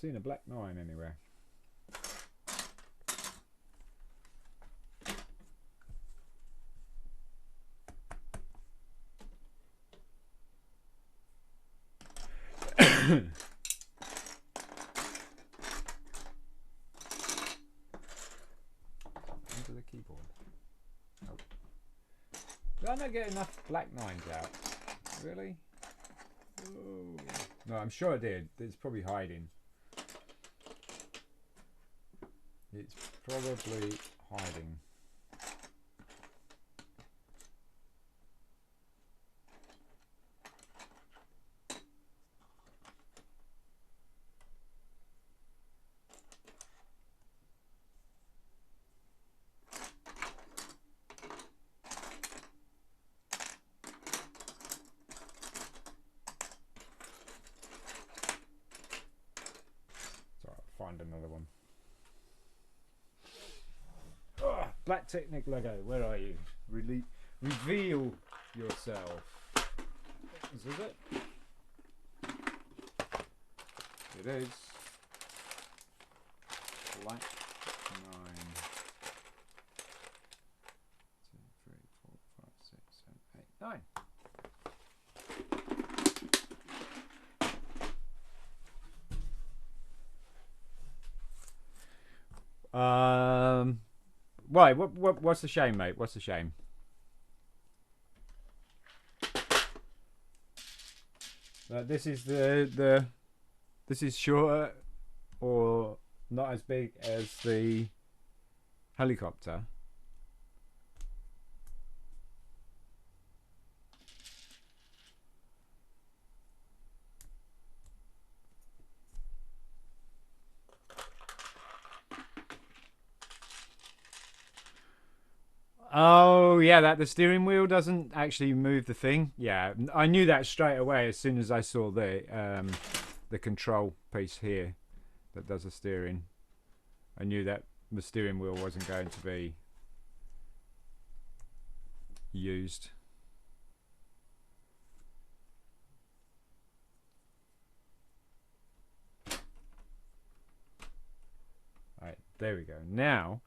seen a black 9 anywhere. Into the keyboard. Oh. Did I not get enough black 9s out? Really? Oh. No, I'm sure I did. It's probably hiding. It's probably hiding. Find another one. Oh, Black Technic Lego, where are you? Reveal yourself. Is this it? It is. Black 9. 2, 3, 4, 5, 6, 7, 8, 9. Right. What's the shame, mate? What's the shame? This is this is shorter or not as big as the helicopter. Oh yeah, that the steering wheel doesn't actually move the thing. Yeah, I knew that straight away as soon as I saw the control piece here that does the steering. I knew that the steering wheel wasn't going to be used. All right, there we go. Now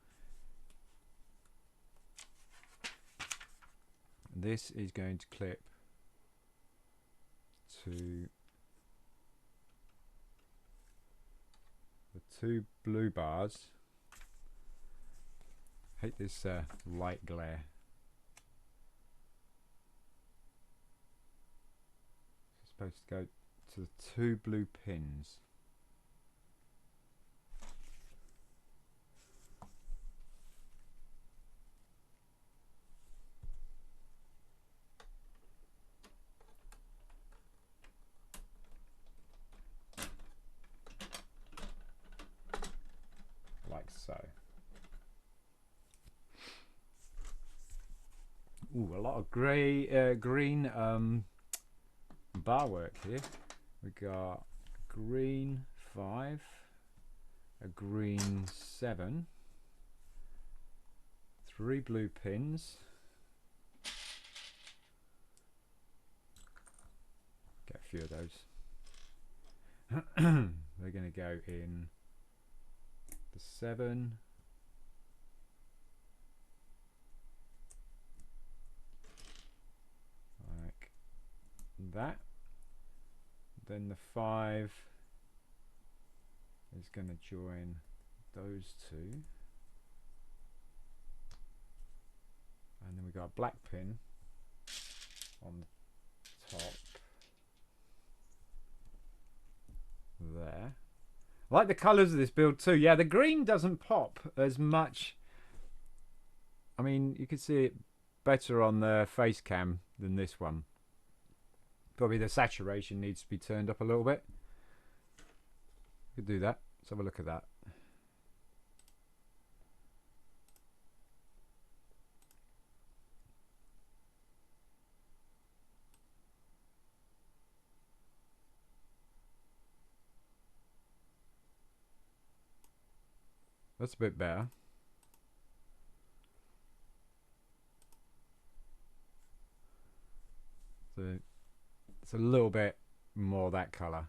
this is going to clip to the 2 blue bars. Hate this light glare. It's supposed to go to the 2 blue pins. Like so. Ooh, a lot of green bar work here. We got green 5, a green 7, 3 blue pins. Get a few of those. They're going to go in the 7. Like that. Then the 5 is going to join those 2. And then we got a black pin on the top there. I like the colours of this build too. Yeah, the green doesn't pop as much. I mean, you can see it better on the face cam than this one. Probably the saturation needs to be turned up a little bit. Could do that. Let's have a look at that. That's a bit better. So it's a little bit more that colour.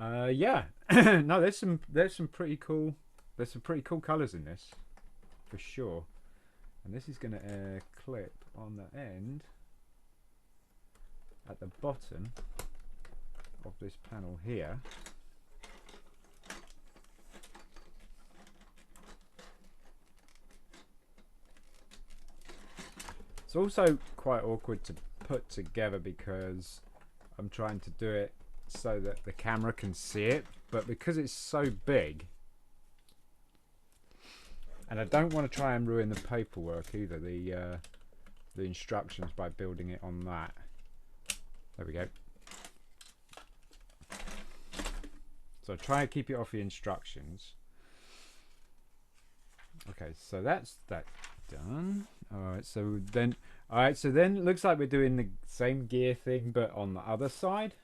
Yeah. No, there's some pretty cool colours in this, for sure. And this is going to clip on the end at the bottom of this panel here. It's also quite awkward to put together because I'm trying to do it so that the camera can see it, but because it's so big, and I don't want to try and ruin the paperwork either, the instructions, by building it on that. There we go. So try and keep it off the instructions. Okay, so that's that done. Alright, so then it looks like we're doing the same gear thing but on the other side.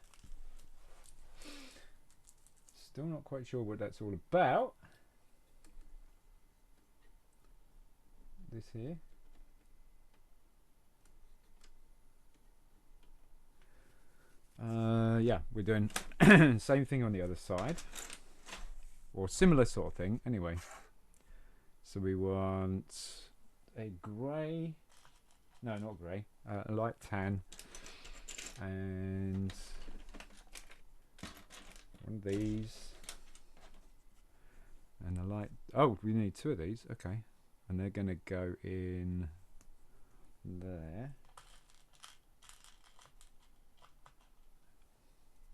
Still not quite sure what that's all about. This here. Yeah, we're doing same thing on the other side, or similar sort of thing anyway. So we want a grey, no, not grey, a light tan, and one of these, and a light, oh, we need two of these, okay, and they're going to go in there,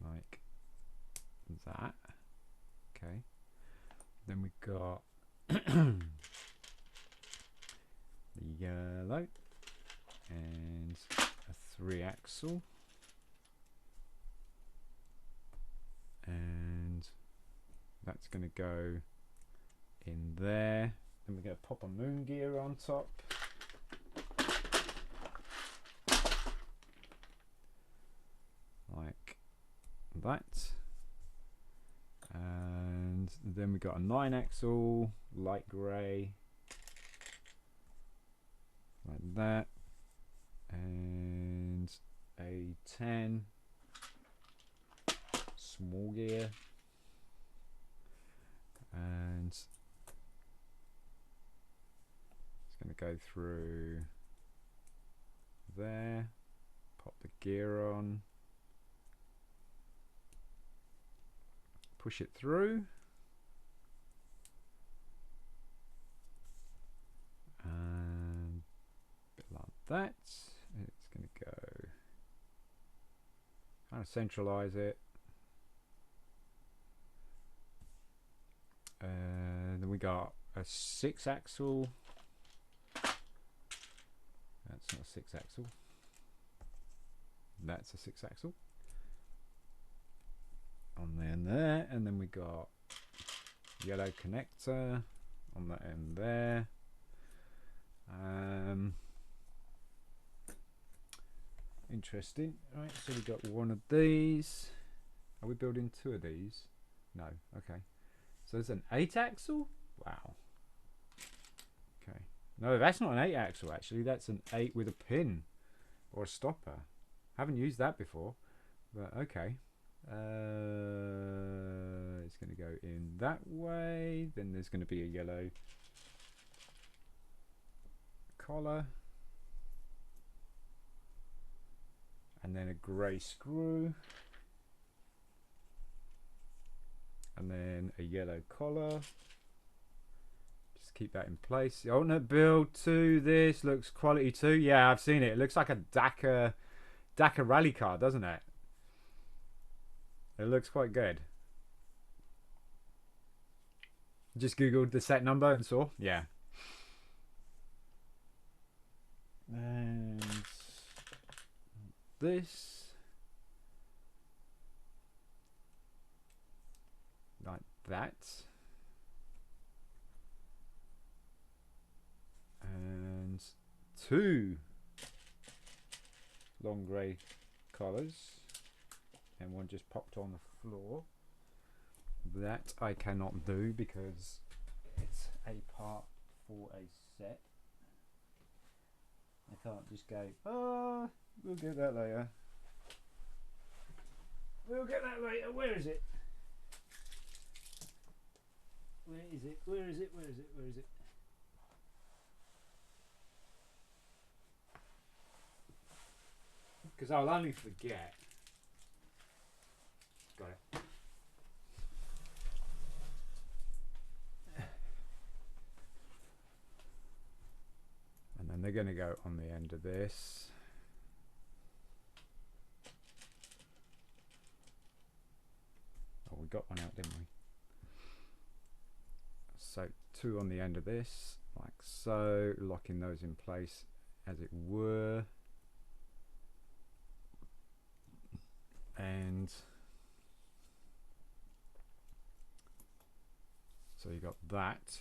like that. Okay, then we got the yellow and a 3-axle, and that's going to go in there. Then we're going to pop a moon gear on top. Like that. And then we got a 9-axle, light grey, like that, and a 10 small gear, and it's going to go through there, pop the gear on, push it through, and a bit like that. It's going to go, kind of centralize it. Then we got a 6-axle. That's not a 6-axle. That's a 6-axle. On the end there, and then we got yellow connector on the end there. Interesting. All right, so we got one of these. Are we building two of these? No. Okay. So there's an 8-axle. Wow. Okay. No, that's not an 8-axle actually. That's an 8 with a pin or a stopper. Haven't used that before, but okay. It's going to go in that way. Then there's going to be a yellow collar, and then a grey screw, and then a yellow collar. Just keep that in place. The alternate build to this looks quality too. Yeah, I've seen it. It looks like a Dakar rally car, doesn't it? It looks quite good. Just googled the set number and saw. Yeah. And this, like that, and two long grey collars, and one just popped on the floor. That I cannot do because it's a part for a set. I can't just go, oh, we'll get that later. We'll get that later. Where is it? Where is it? Where is it? Where is it? Where is it? Because I'll only forget. Got it. And then they're going to go on the end of this. Oh, we got one out, didn't we? So 2 on the end of this, like so, locking those in place as it were. And so you got that,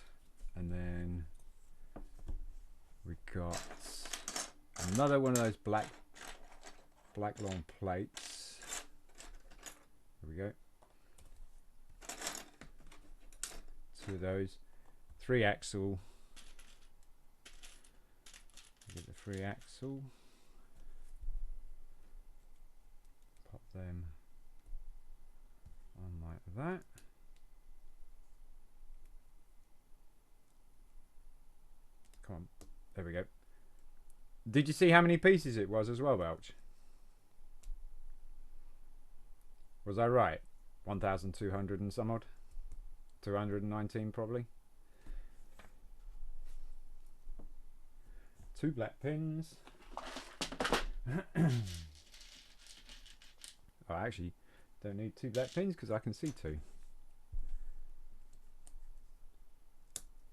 and then we got another one of those black long plates. There we go. 2 of those, 3 axle. Get the 3 axle. Pop them on like that. Come on, there we go. Did you see how many pieces it was as well, Belch? Was I right? 1,200 and some odd? 219 probably. 2 black pins. I actually don't need 2 black pins because I can see 2.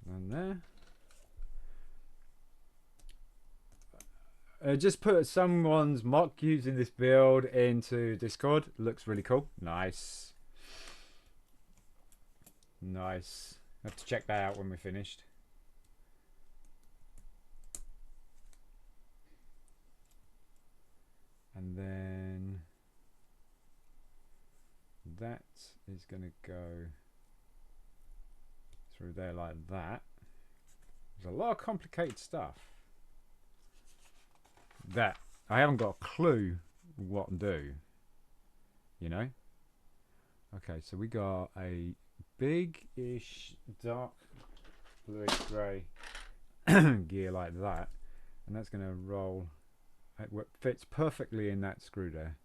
And there. Just put someone's mock using this build into Discord. Looks really cool. Nice. Nice. I have to check that out when we're finished. And then that is going to go through there like that. There's a lot of complicated stuff that I haven't got a clue what to do, you know. Okay, so we got a big-ish dark bluish grey gear like that, and that's going to roll. It fits perfectly in that screw there.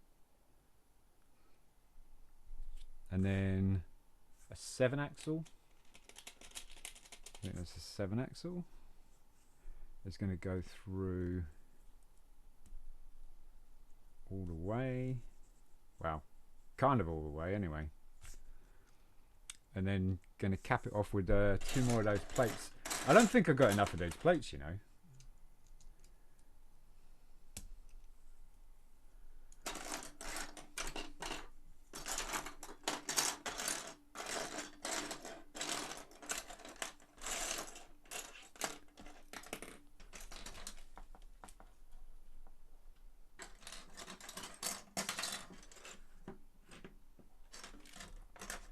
And then a 7 axle. I think that's a 7 axle. It's going to go through all the way. Well, kind of all the way anyway. And then going to cap it off with 2 more of those plates. I don't think I've got enough of those plates, you know.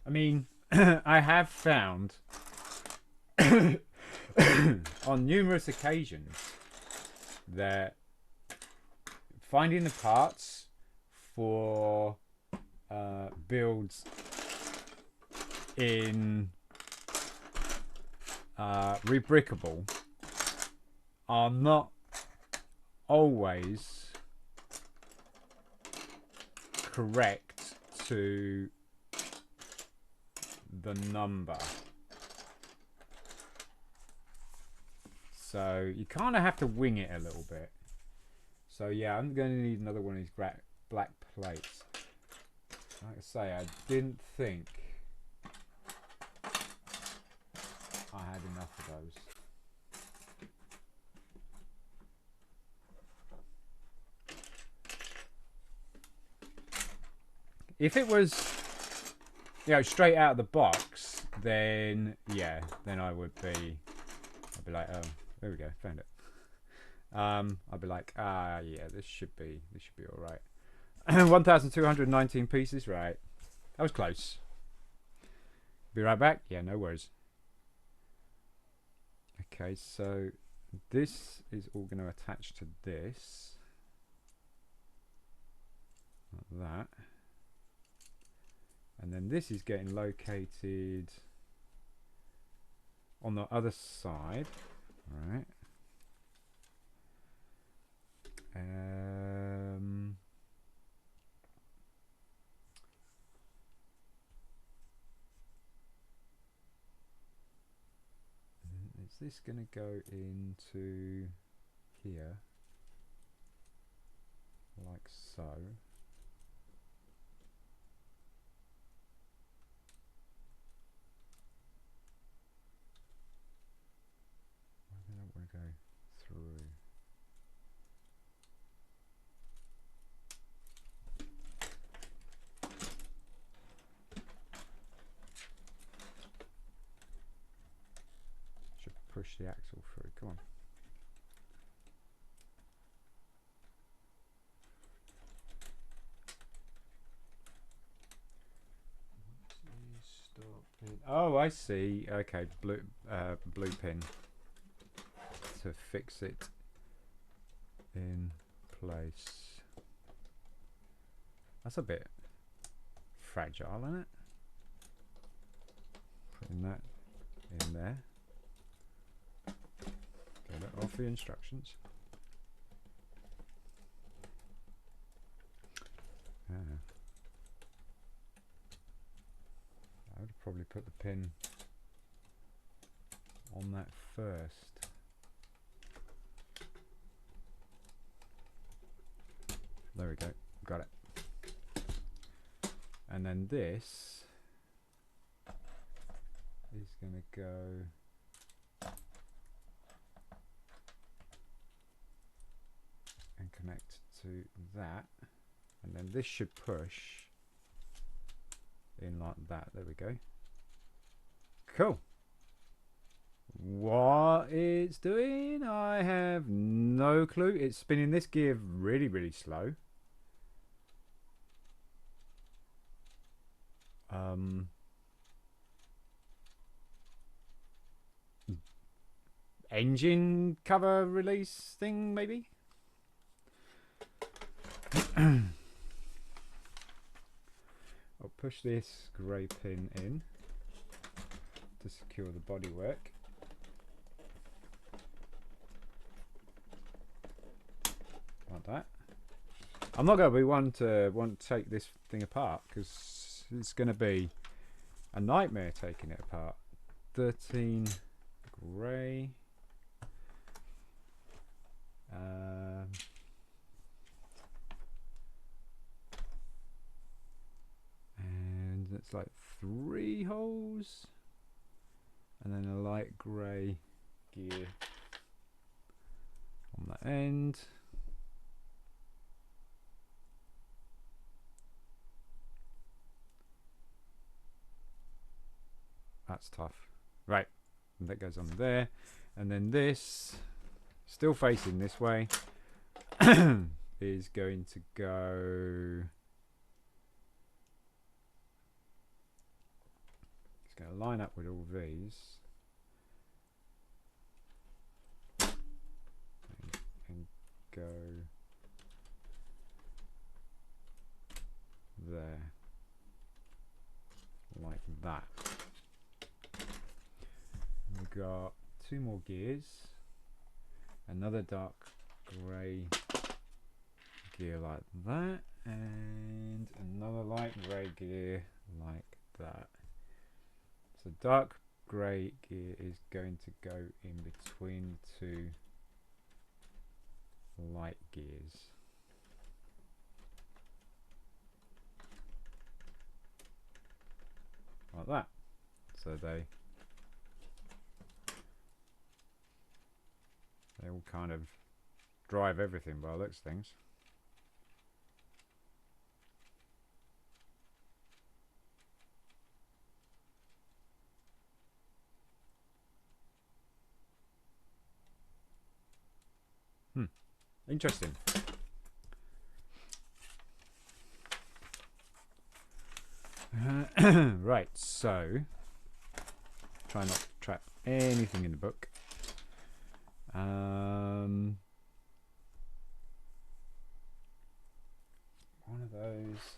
I mean, I have found on numerous occasions that finding the parts for builds in rebrickable are not always correct to the number. So you kind of have to wing it a little bit. So yeah, I'm going to need another one of these black plates. Like I say, I didn't think I had enough of those. If it was, you know, straight out of the box, then yeah, then I would be, I'd be like, oh, there we go, found it. I'd be like, ah, yeah, this should be all right. 1,219 pieces, right? That was close. Be right back. Yeah, no worries. Okay, so this is all going to attach to this, like that. And then this is getting located on the other side. All right. Is this going to go into here like so? I don't want to go through. Should push the axle through. Come on. Oh, I see. Okay, blue pin to fix it in place. That's a bit fragile, isn't it? Putting that in there. Get it off the instructions. I would probably put the pin on that first. There we go, got it. And then this is going to go and connect to that, and then this should push in like that. There we go. Cool. What it's doing, I have no clue. It's spinning this gear really, really slow. Engine cover release thing, maybe? I'll push this grey pin in to secure the bodywork. Like that. I'm not going to be one to want to take this thing apart because it's going to be a nightmare taking it apart. 13 grey. And it's like 3 holes, and then a light grey gear on the end. That's tough. Right, and that goes on there, and then this, still facing this way, is going to go. It's going to line up with all these, and go there, like that. We've got 2 more gears, another dark grey gear like that, and another light grey gear like that. So dark grey gear is going to go in between 2 light gears. Like that. So they all kind of drive everything by the looks of things. Interesting. Right, so try not to trap anything in the book. One of those.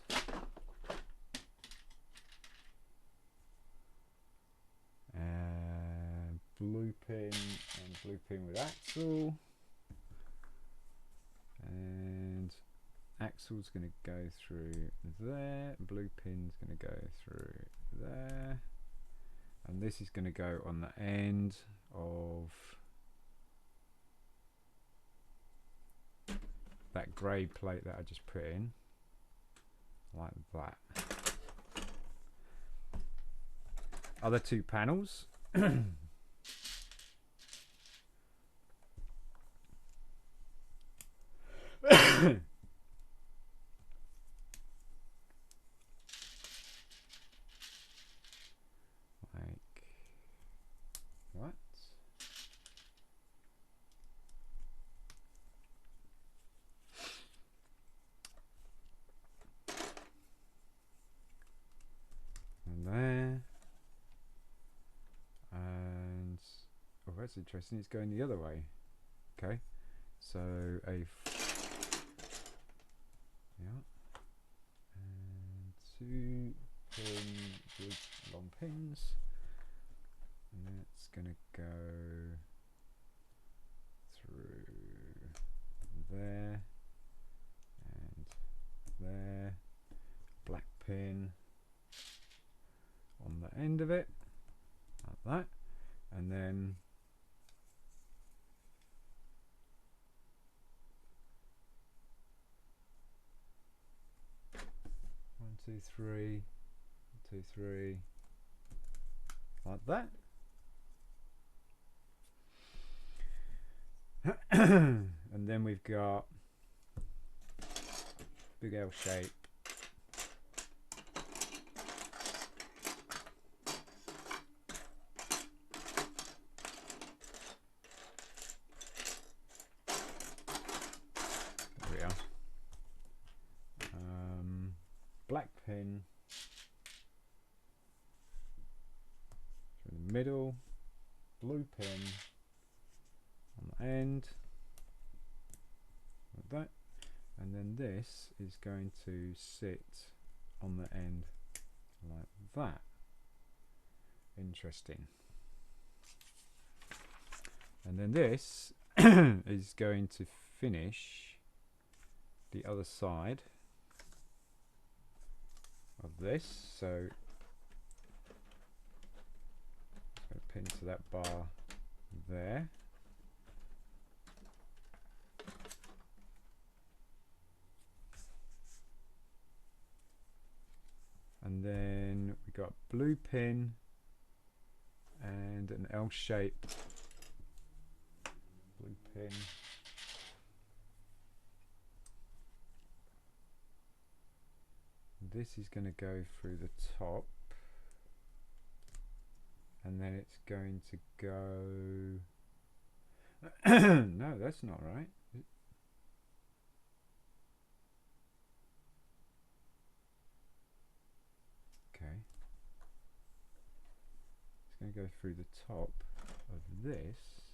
blue pin and blue pin with axle. And axle's going to go through there, blue pin's going to go through there, and this is going to go on the end of that grey plate that I just put in, like that. Other two panels. Like what? And there. And oh, that's interesting. It's going the other way. Okay, so a yeah, and two good long pins, and that's gonna go through there and there. Black pin on the end of it, like that, and then one, two, three, like that. And then we've got big L shape. There we are. Black pin through the middle, blue pin on the end, like that, and then this is going to sit on the end like that. Interesting. And then this is going to finish the other side of this, so I'm going to pin to that bar there. And then we got blue pin and an L shape blue pin. This is going to go through the top, and then it's going to go no, that's not right. Okay, it's going to go through the top of this.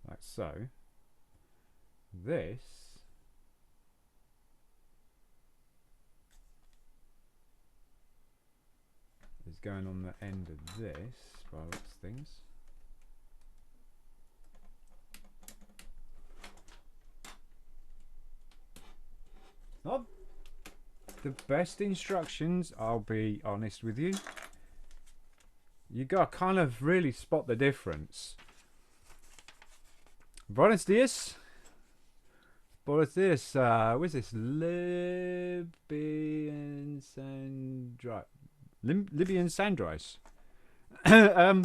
Like so. This is going on the end of this by lots of things. Not the best instructions, I'll be honest with you. You got to kind of really spot the difference. Buenos dias. Buenos dias. What's this? Libyan Sandrice. Libyan Sandrice.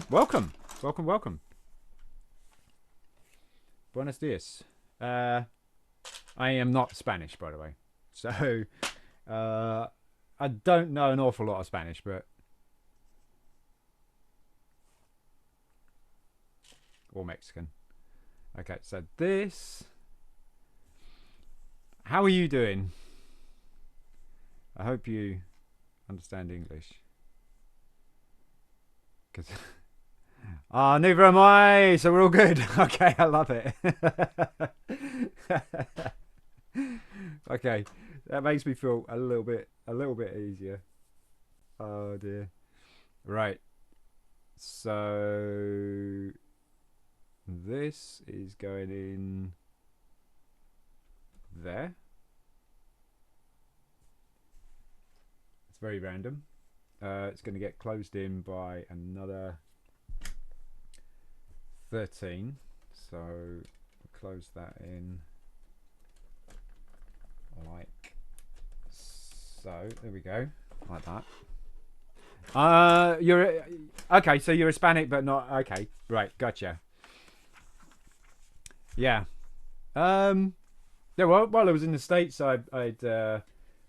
Welcome. Welcome. Buenos dias. I am not Spanish, by the way. So, I don't know an awful lot of Spanish, but... or Mexican. Okay, so this... how are you doing? I hope you understand English. Because Neither am I. So we're all good. Okay, I love it. Okay, that makes me feel a little bit easier. Oh dear. Right. So this is going in there. It's very random. It's going to get closed in by another 13. So we'll close that in like so. There we go. Like that. You're okay. So you're Hispanic, but not okay. Right, gotcha. Yeah. Yeah. Well, while I was in the States, I'd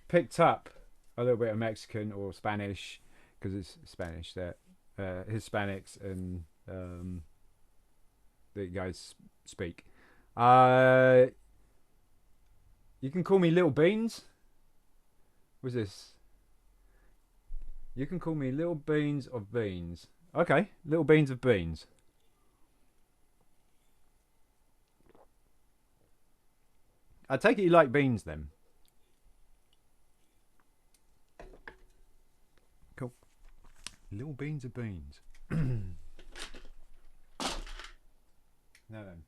picked up a little bit of Mexican or Spanish because it's Spanish that Hispanics and that you guys speak. You can call me Little Beans. What's this? You can call me Little Beans of Beans. Okay, Little Beans of Beans. I take it you like beans then. Cool. Little Beans of Beans. Now then.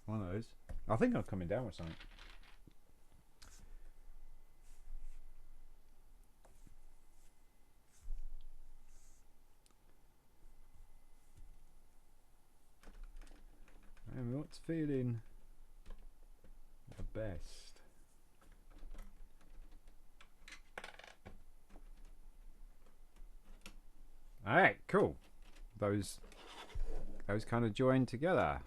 One of those. I think I'm coming down with something. And what's feeling the best? Alright, cool. Those kind of join together.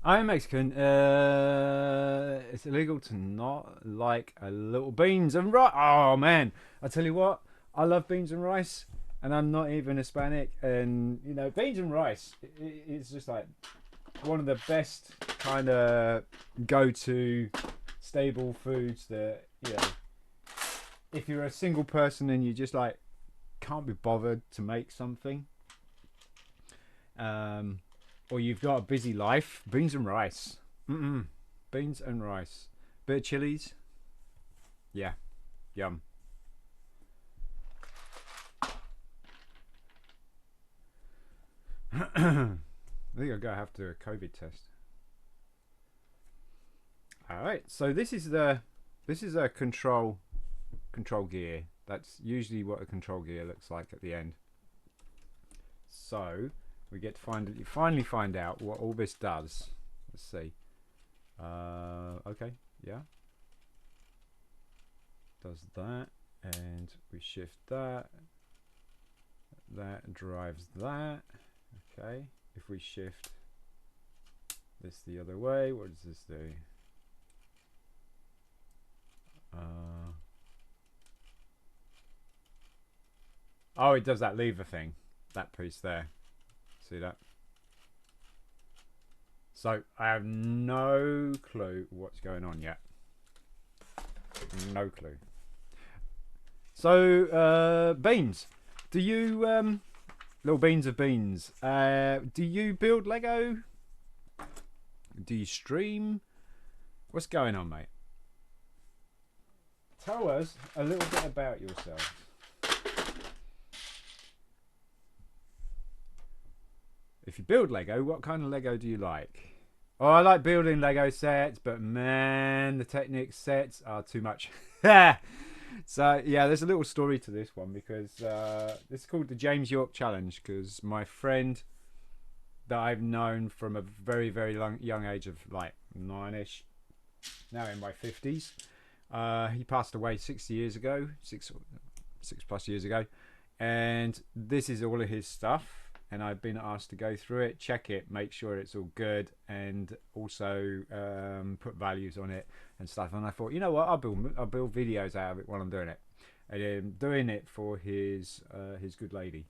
I'm Mexican. It's illegal to not like a little beans and rice. Oh man, I tell you what, I love beans and rice, and I'm not even Hispanic. And you know, beans and rice, it's just like one of the best kind of go-to stable foods that, you know, if you're a single person and you just like can't be bothered to make something, or you've got a busy life, beans and rice. Beans and rice. Bit of chilies. Yeah. Yum. I think I'm gonna have to do a COVID test. Alright, so this is a control gear. That's usually what a control gear looks like at the end. So we get to finally find out what all this does. Let's see. Okay, yeah. Does that, and we shift that. That drives that. Okay. If we shift this the other way, what does this do? Oh, it does that lever thing. That piece there. See that? So I have no clue what's going on yet. No clue. So beans. Do you little beans of beans? Do you build Lego? Do you stream? What's going on, mate? Tell us a little bit about yourself. If you build Lego, what kind of Lego do you like? Oh, I like building Lego sets, but man, the Technic sets are too much. So, yeah, there's a little story to this one because this is called the James York Challenge because my friend that I've known from a very, very young age of like 9-ish, now in my 50s, he passed away 6 years ago, six plus years ago, and this is all of his stuff. And I've been asked to go through it, check it, make sure it's all good, and also put values on it and stuff. And I thought, you know what, I'll build videos out of it while I'm doing it, and I'm doing it for his good lady.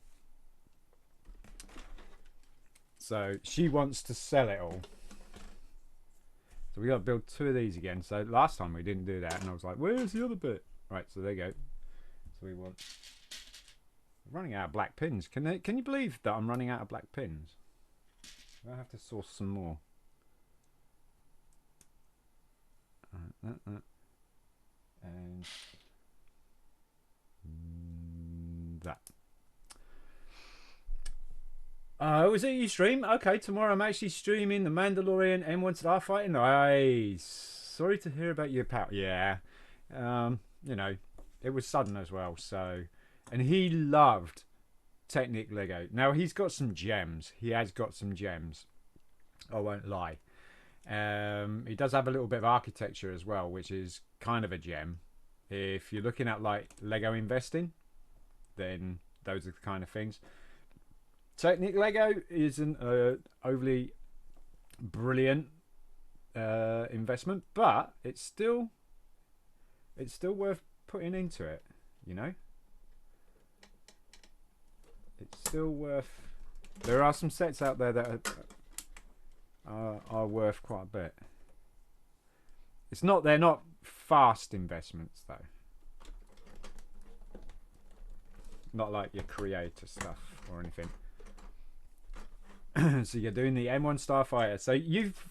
So she wants to sell it all. So we got to build 2 of these again. So last time we didn't do that, and I was like, where's the other bit? Right, so there you go. So we want. I'm running out of black pins. Can you believe that I'm running out of black pins? I have to source some more. And that. Was it you stream? Okay, tomorrow I'm actually streaming the Mandalorian M1 Starfighter. Nice. Sorry to hear about your pal. Yeah. You know, it was sudden as well. So, and he loved Technic Lego. Now he's got some gems. He has got some gems. I won't lie. He does have a little bit of architecture as well, which is kind of a gem. If you're looking at like Lego investing, then those are the kind of things. Technic Lego isn't overly brilliant investment, but it's still worth putting into it, you know. It's still worth. There are some sets out there that are worth quite a bit. They're not fast investments though. Not like your creator stuff or anything. So you're doing the M1 Starfighter. So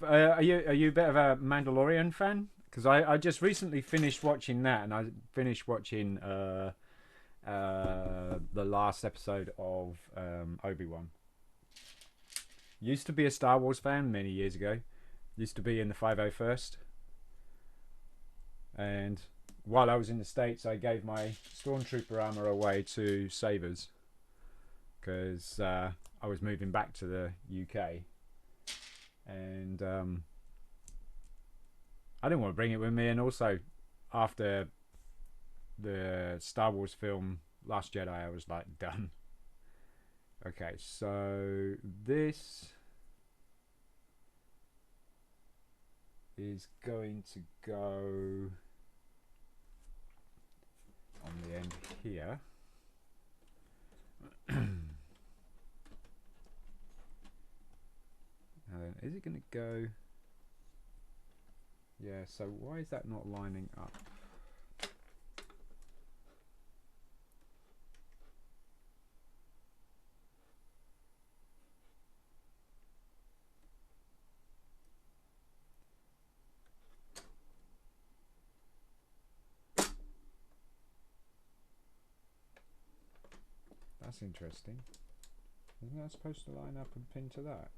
are you a bit of a Mandalorian fan? Because I just recently finished watching that, and I finished watching the last episode of Obi-Wan. Used to be a Star Wars fan many years ago. Used to be in the 501st. And while I was in the States, I gave my Stormtrooper armor away to Savers. Because I was moving back to the UK. And I didn't want to bring it with me. And also, after the Star Wars film Last Jedi, I was like, done. Okay, so this is going to go on the end here. Is it going to go? Yeah, so why is that not lining up? That's interesting. Isn't that supposed to line up and pin to that?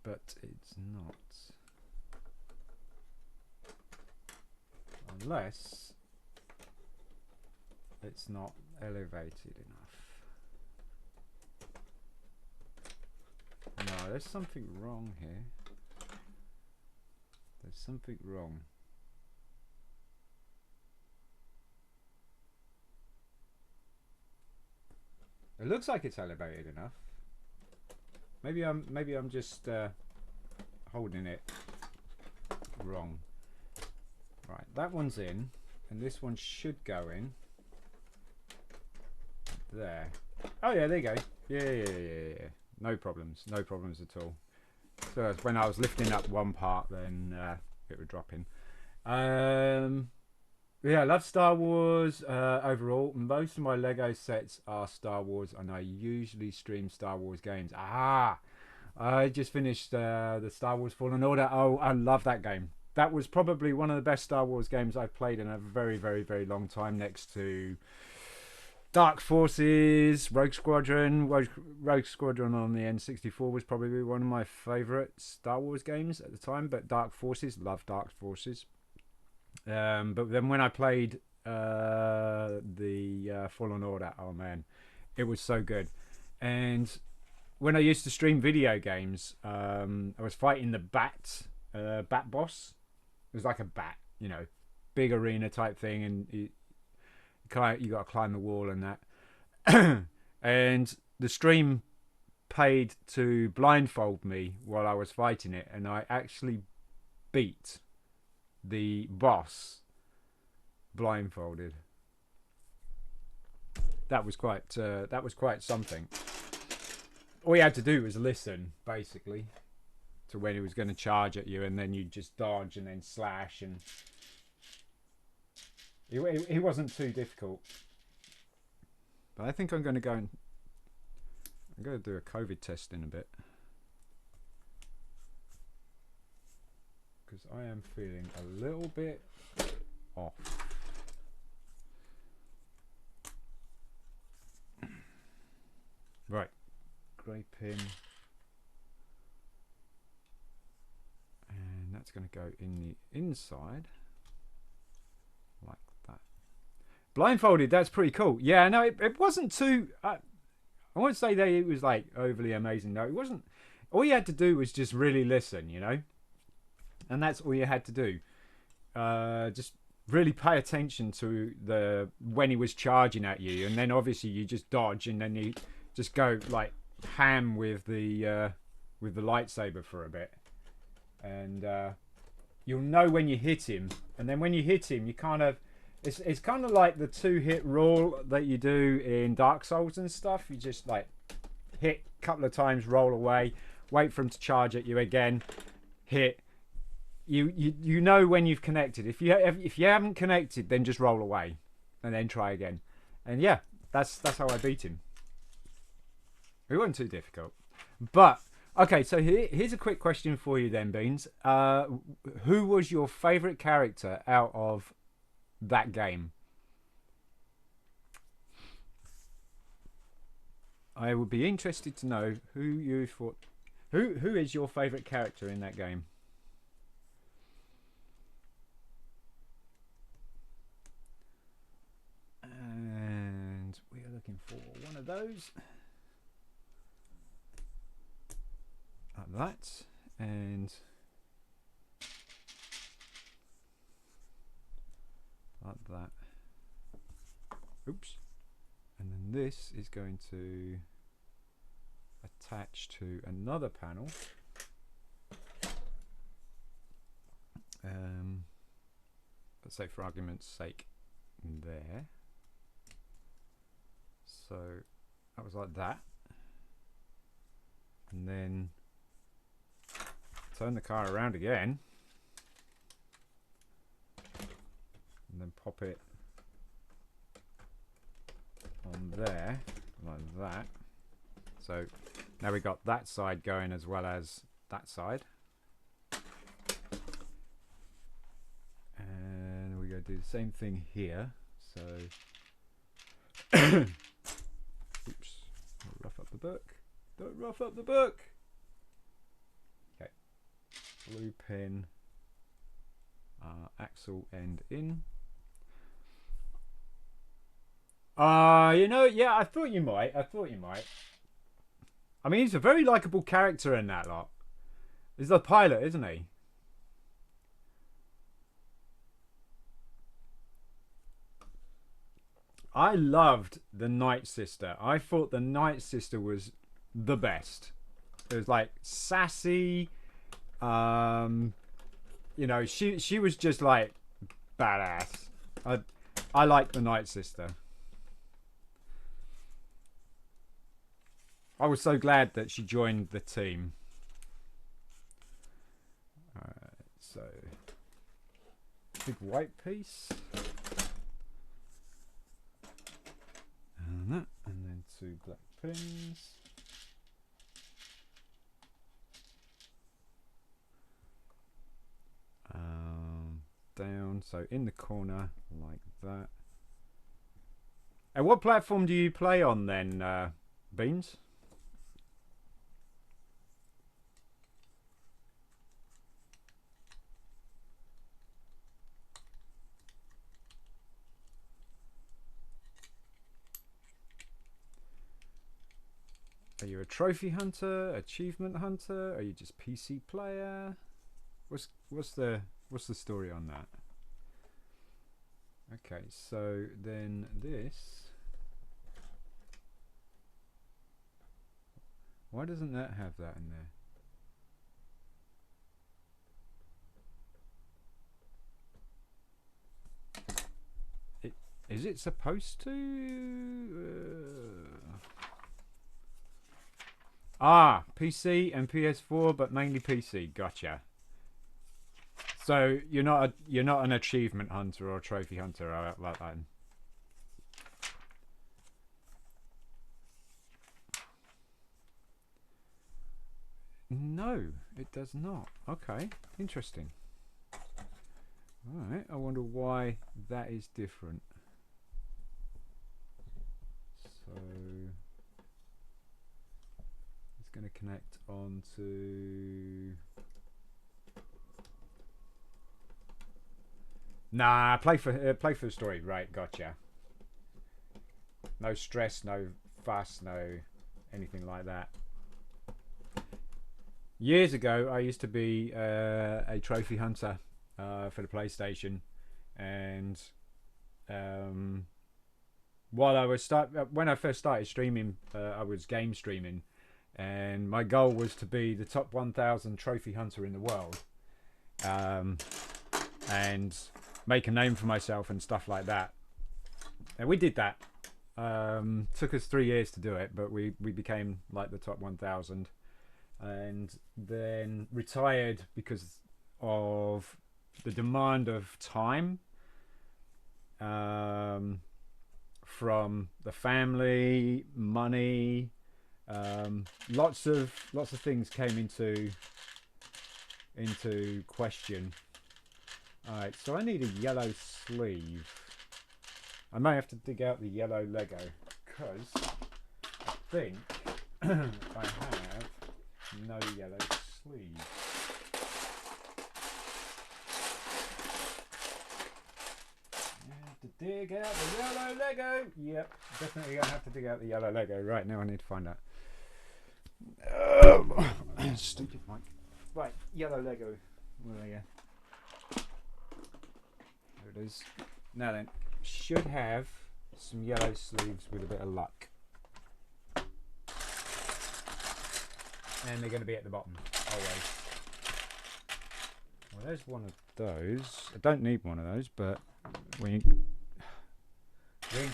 But it's not. Unless it's not elevated enough. No, there's something wrong here. There's something wrong. It looks like it's elevated enough. Maybe I'm just holding it wrong. Right, that one's in, and this one should go in there. Oh yeah, there you go. Yeah. No problems at all. So when I was lifting up one part, then it would drop in. Yeah, I love Star Wars overall. Most of my Lego sets are Star Wars, and I usually stream Star Wars games. I just finished the Star Wars Fallen Order. Oh, I love that game. That was probably one of the best Star Wars games I've played in a very, very, very long time, next to Dark Forces, Rogue Squadron. Rogue Squadron on the N64 was probably one of my favourite Star Wars games at the time, but Dark Forces, love Dark Forces. But then when I played the Fallen Order, oh man, it was so good. And when I used to stream video games, I was fighting the bat boss. It was like a bat, you know, big arena type thing, and you got to climb the wall and that. And the stream paid to blindfold me while I was fighting it, and I actually beat the boss blindfolded. That was quite something. All you had to do was listen, basically. to when he was going to charge at you, and then you just dodge and then slash, and he wasn't too difficult. But I think I'm going to go and I'm going to do a COVID test in a bit, because I am feeling a little bit off. Right, grey pin, and that's going to go in the inside like that. Blindfolded, that's pretty cool. Yeah, no, it wasn't too I won't say that it was like overly amazing. No, it wasn't. All you had to do was just really listen, you know, and that's all you had to do. Just really pay attention to the when he was charging at you, and then obviously you just dodge, and then you just go like ham with the lightsaber for a bit, and you'll know when you hit him, and then when you hit him, you kind of it's kind of like the 2-hit rule that you do in Dark Souls and stuff. You just like hit a couple of times, roll away, wait for him to charge at you again, hit. You know when you've connected. If you haven't connected, then just roll away, and then try again. And yeah, that's how I beat him. It wasn't too difficult. But okay, so here's a quick question for you then, Beans. Who was your favourite character out of that game? I would be interested to know who you thought. Who is your favourite character in that game? And we are looking for one of those. Like that. And like that. Oops. And then this is going to attach to another panel. Let's say for argument's sake there. So that was like that. And then turn the car around again. And then pop it on there like that. So now we got that side going as well as that side. And we're going to do the same thing here. So oops, don't rough up the book. Don't rough up the book. Okay. Blue pin. Axle end in. You know, yeah, I thought you might. I mean, he's a very likable character in that lot. He's the pilot, isn't he? I loved the Night Sister. I thought the Night Sister was the best. It was like sassy. You know, she was just like badass. I like the Night Sister. I was so glad that she joined the team. Alright, so big white piece. And then 2 black pins. Down, so in the corner like that. And what platform do you play on then, Beans? Are you a trophy hunter, achievement hunter? Are you just PC player? What's the story on that? Okay, so then this. Why doesn't that have that in there? Is it supposed to? Ah, PC and PS4, but mainly PC. Gotcha. So you're not an achievement hunter or a trophy hunter like that. No, it does not. Okay, interesting. Alright, I wonder why that is different. So it's going to connect onto... Nah, play for the story. Right, gotcha. No stress, no fuss, no anything like that. Years ago, I used to be a trophy hunter for the PlayStation, and while I was when I first started streaming, I was game streaming, and my goal was to be the top 1,000 trophy hunter in the world, and make a name for myself and stuff like that. And we did that. Took us 3 years to do it, but we became like the top 1,000. And then retired because of the demand of time from the family, money, lots of things came into question. All right, so I need a yellow sleeve. I may have to dig out the yellow Lego because I think I have no yellow sleeves. You have to dig out the yellow Lego. Yep, definitely gonna have to dig out the yellow Lego. Right now I need to find out. Stupid mic. Right, yellow Lego. Where are you? There it is. Now then, should have some yellow sleeves with a bit of luck. And they're going to be at the bottom, always. Well, there's one of those. I don't need one of those, but we ain't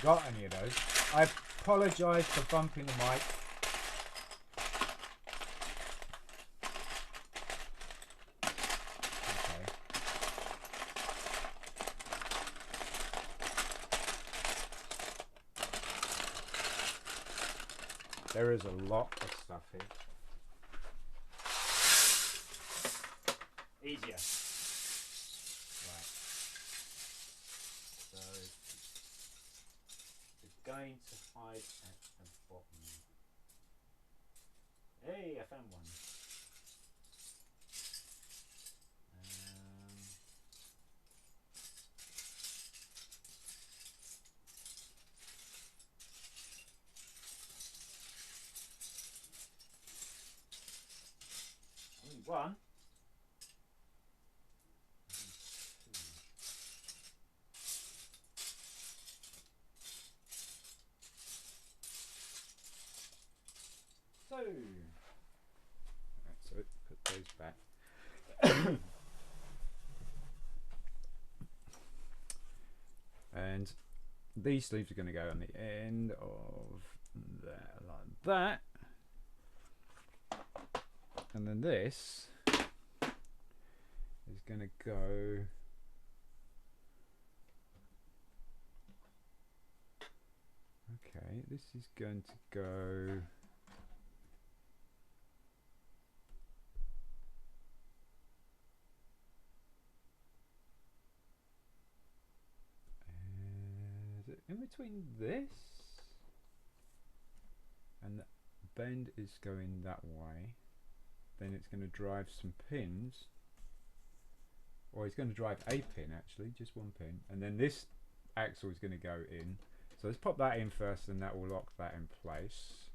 got any of those. I apologise for bumping the mic. Okay. There is a lot of stuff here. Easier. Right. So it's going to hide at the bottom. Hey, I found one. Only one. So, right, so put those back. And these sleeves are going to go on the end of that, like that. And then this is going to go okay, this is going to go in between this, and the bend is going that way. Then it's going to drive some pins, or it's going to drive a pin, actually, just one pin, and then this axle is going to go in. So let's pop that in first, and that will lock that in place,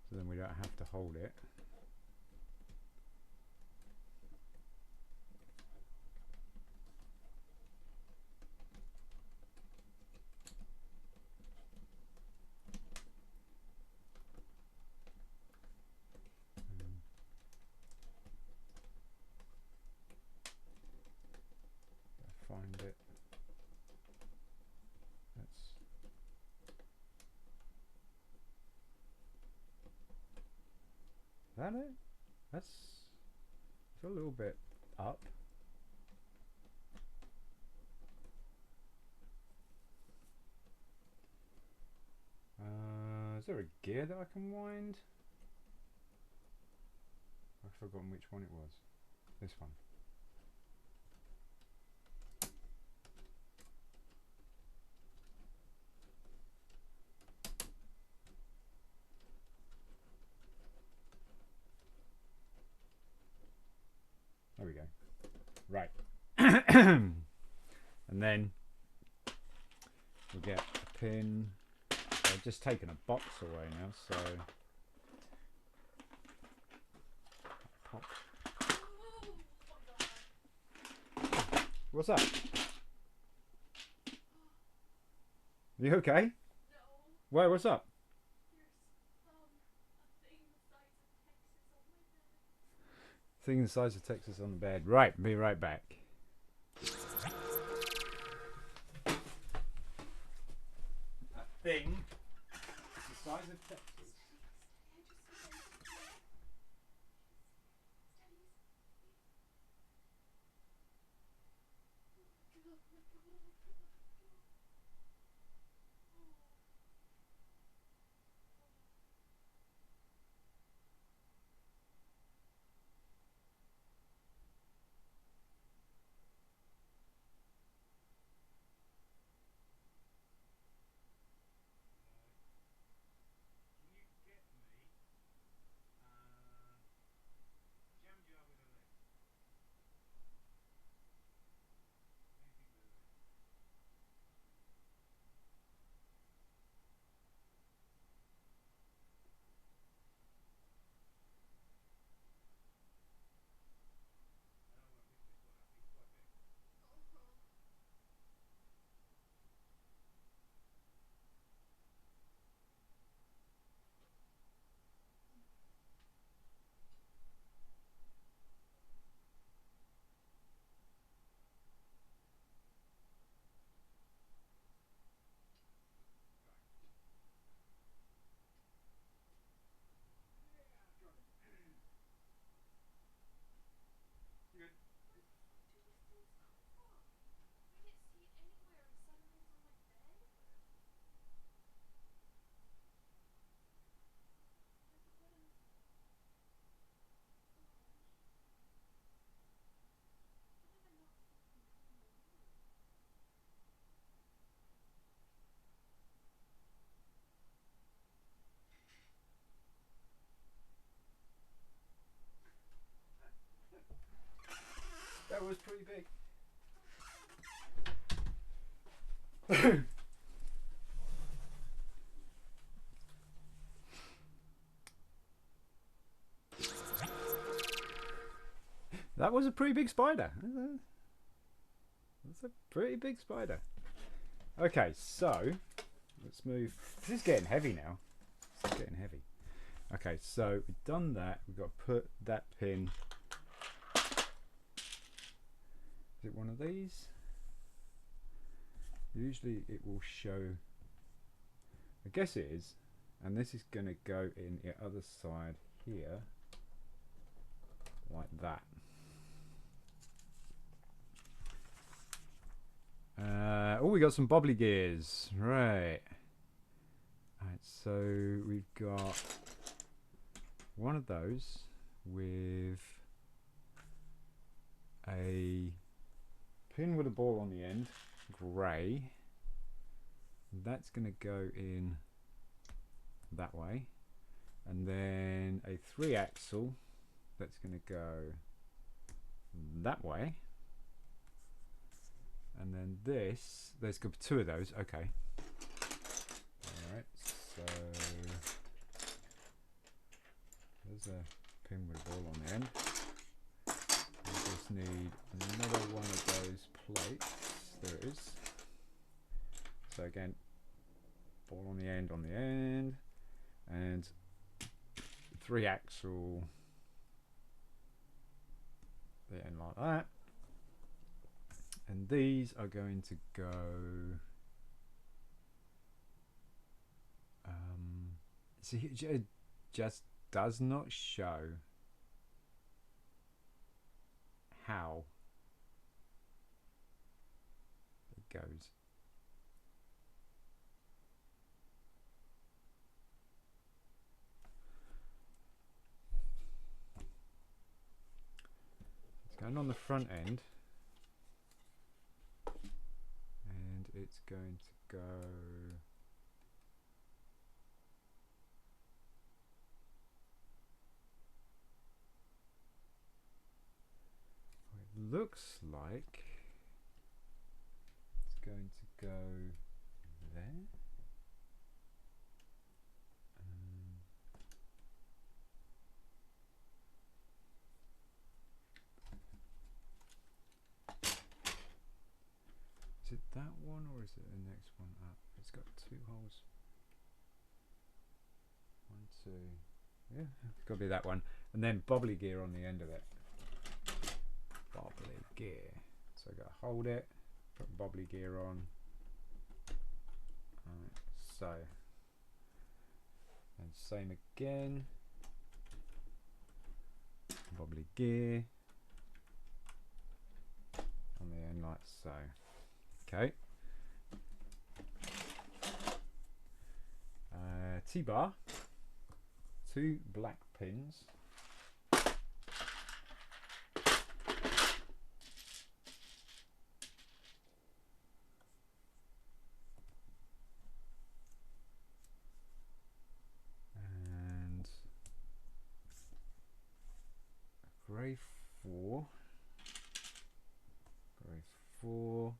so then we don't have to hold it. Find it. That's that it? That's a little bit up. Is there a gear that I can wind? I've forgotten which one it was. This one. There we go. Right. And then we'll get a pin. I've just taken a box away now, so pop. What's up? You okay? No. Why? What's up? Thing the size of Texas on the bed. Right, be right back. That thing the size of Texas. That was pretty big. That was a pretty big spider. That's a pretty big spider. Okay, so let's move. This is getting heavy now. This is getting heavy. Okay, so we've done that. We've got to put that pin. Is it one of these? Usually it will show. I guess it is. And this is going to go in the other side here. Like that. Oh, we got some bobbly gears. Right. Alright, so we've got one of those with a pin with a ball on the end, grey. That's going to go in that way. And then a 3-axle that's going to go that way. And then this, there's got 2 of those, okay. Alright, so there's a pin with a ball on the end. We just need another one of those plates. There it is. So again, ball on the end, and 3-axle, the end like that. And these are going to go see, just does not show how it goes. It's going on the front end, and it's going to go looks like it's going to go there. Is it that one or is it the next one up? It's got two holes. 1, 2. Yeah, it's got to be that one. And then bobbly gear on the end of it. Bobbly gear. So I got to hold it, put bobbly gear on. So, and same again. Bobbly gear on the end like so. Okay. T-bar. 2 black pins. And grey 4. Grey 4.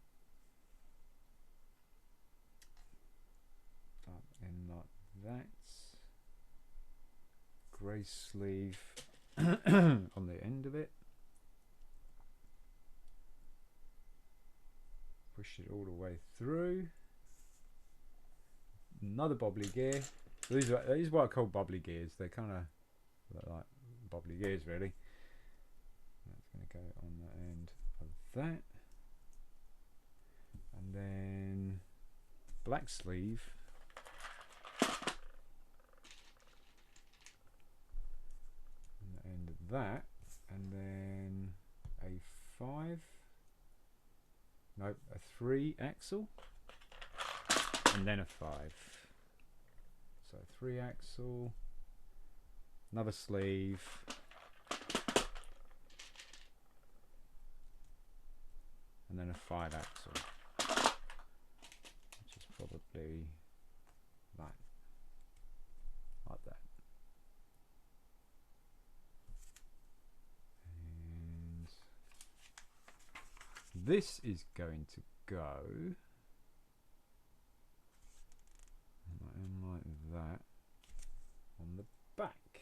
Up in like that. Grey sleeve on the end of it. Push it all the way through. Another bobbly gear. So these are what I call bobbly gears. They kind of look like bobbly gears, really. That's going to go on the end of that. And then black sleeve. End of that, and then a 5, nope, a 3 axle, and then a 5. So 3 axle, another sleeve, and then a 5 axle, which is probably like that. This is going to go in like that on the back.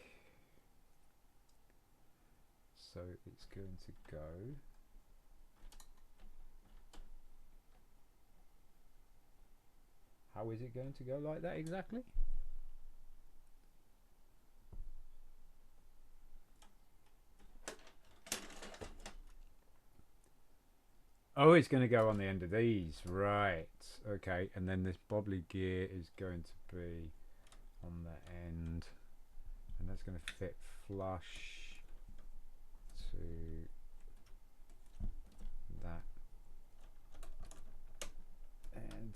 So it's going to go how is it going to go like that exactly? Oh, it's going to go on the end of these, right? Okay, and then this bobbly gear is going to be on the end, and that's going to fit flush to that. And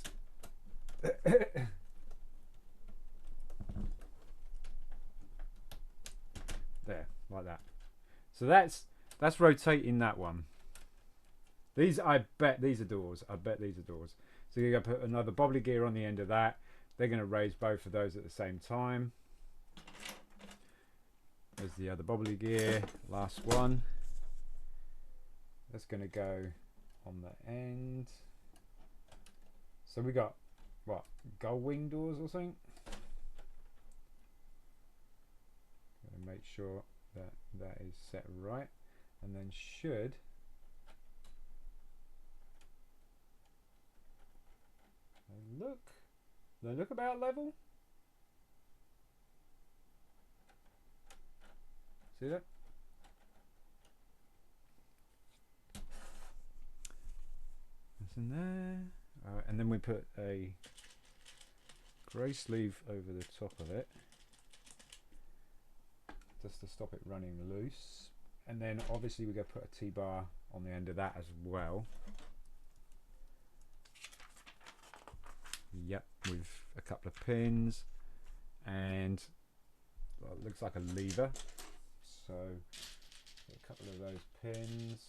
there, like that. So that's rotating that one. These, I bet these are doors. I bet these are doors. So you're going to put another bobbly gear on the end of that. They're going to raise both of those at the same time. There's the other bobbly gear. Last one. That's going to go on the end. So we got, what, gull wing doors or something? Gotta make sure that that is set right. And then should... They look about level. See that? That's in there. And then we put a grey sleeve over the top of it. just to stop it running loose. And then obviously we're going to put a T-bar on the end of that as well. Yep, with a couple of pins, and well, it looks like a lever. So a couple of those pins.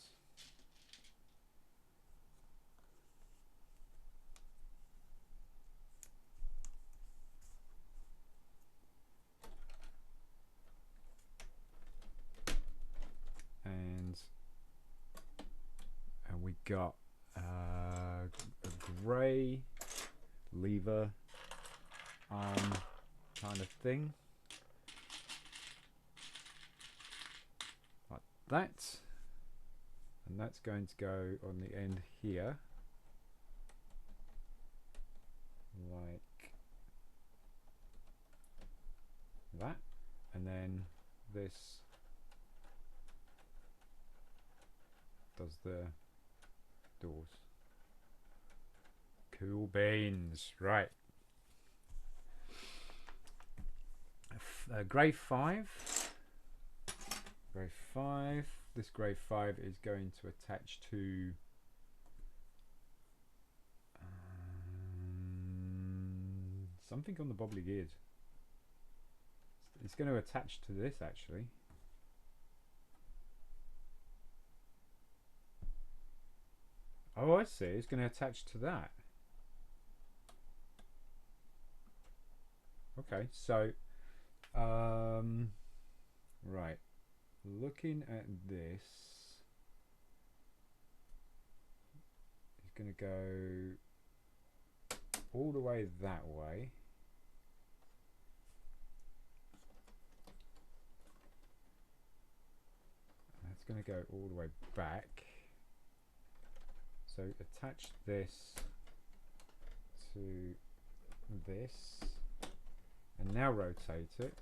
And we got a grey lever arm kind of thing, like that, and that's going to go on the end here, like that, and then this does the doors. Cool beans, right. Grey 5. Grey 5. This grey 5 is going to attach to something on the bobbly gears. It's going to attach to this actually. Oh, I see. It's going to attach to that. Okay, so right, looking at this, it's going to go all the way that way. It's going to go all the way back. So attach this to this, and now rotate it,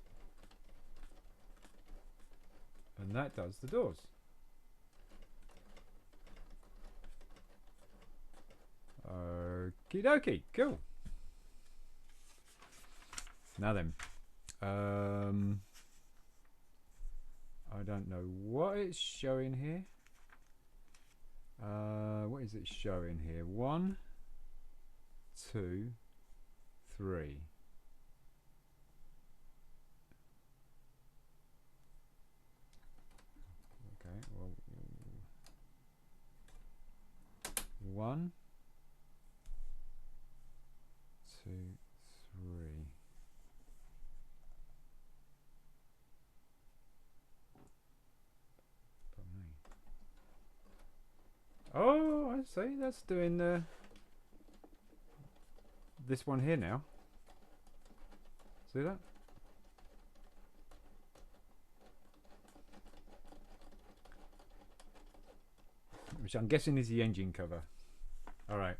and that does the doors. Okie dokie, cool. Now then, I don't know what it's showing here. What is it showing here? 1, 2, 3. Okay, well, 1, 2, 3. Oh, I see. That's doing this one here now. See that? Which I'm guessing is the engine cover. All right.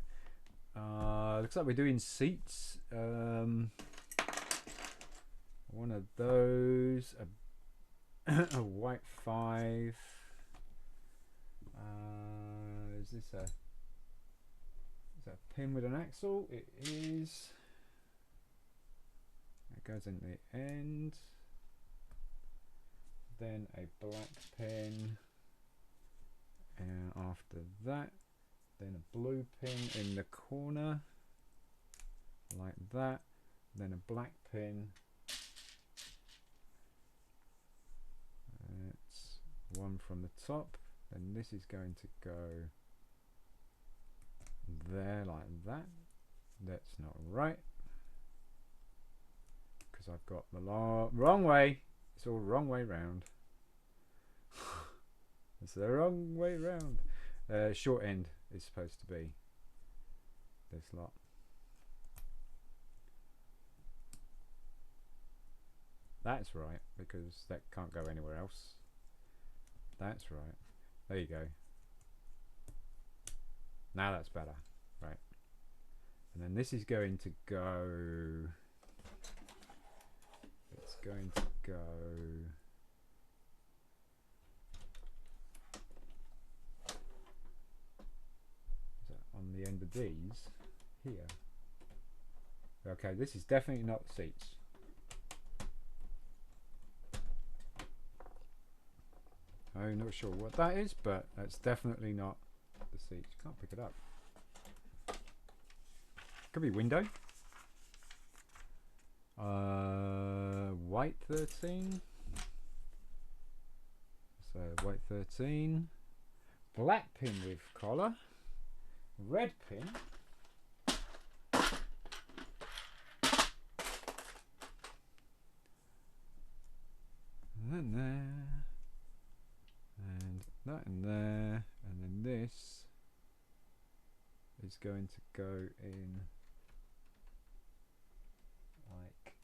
Looks like we're doing seats. One of those. A white 5. Is this a pin with an axle? It is. It goes in the end. Then a black pin, and after that, then a blue pin in the corner, like that. Then a black pin. That's one from the top. Then this is going to go there like that. That's not right, because I've got the wrong way. It's all wrong way round. It's the wrong way round. Short end is supposed to be this lot. That's right, because that can't go anywhere else. That's right. There you go. Now that's better. Right. And then this is going to go. It's going to go. Is that on the end of these? Here. Okay, this is definitely not the seats. know, not sure what that is, but that's definitely not the seat. You can't pick it up. Could be window. White 13. So white 13. Black pin with collar. Red pin. And then there. And that in there. And then this is going to go in like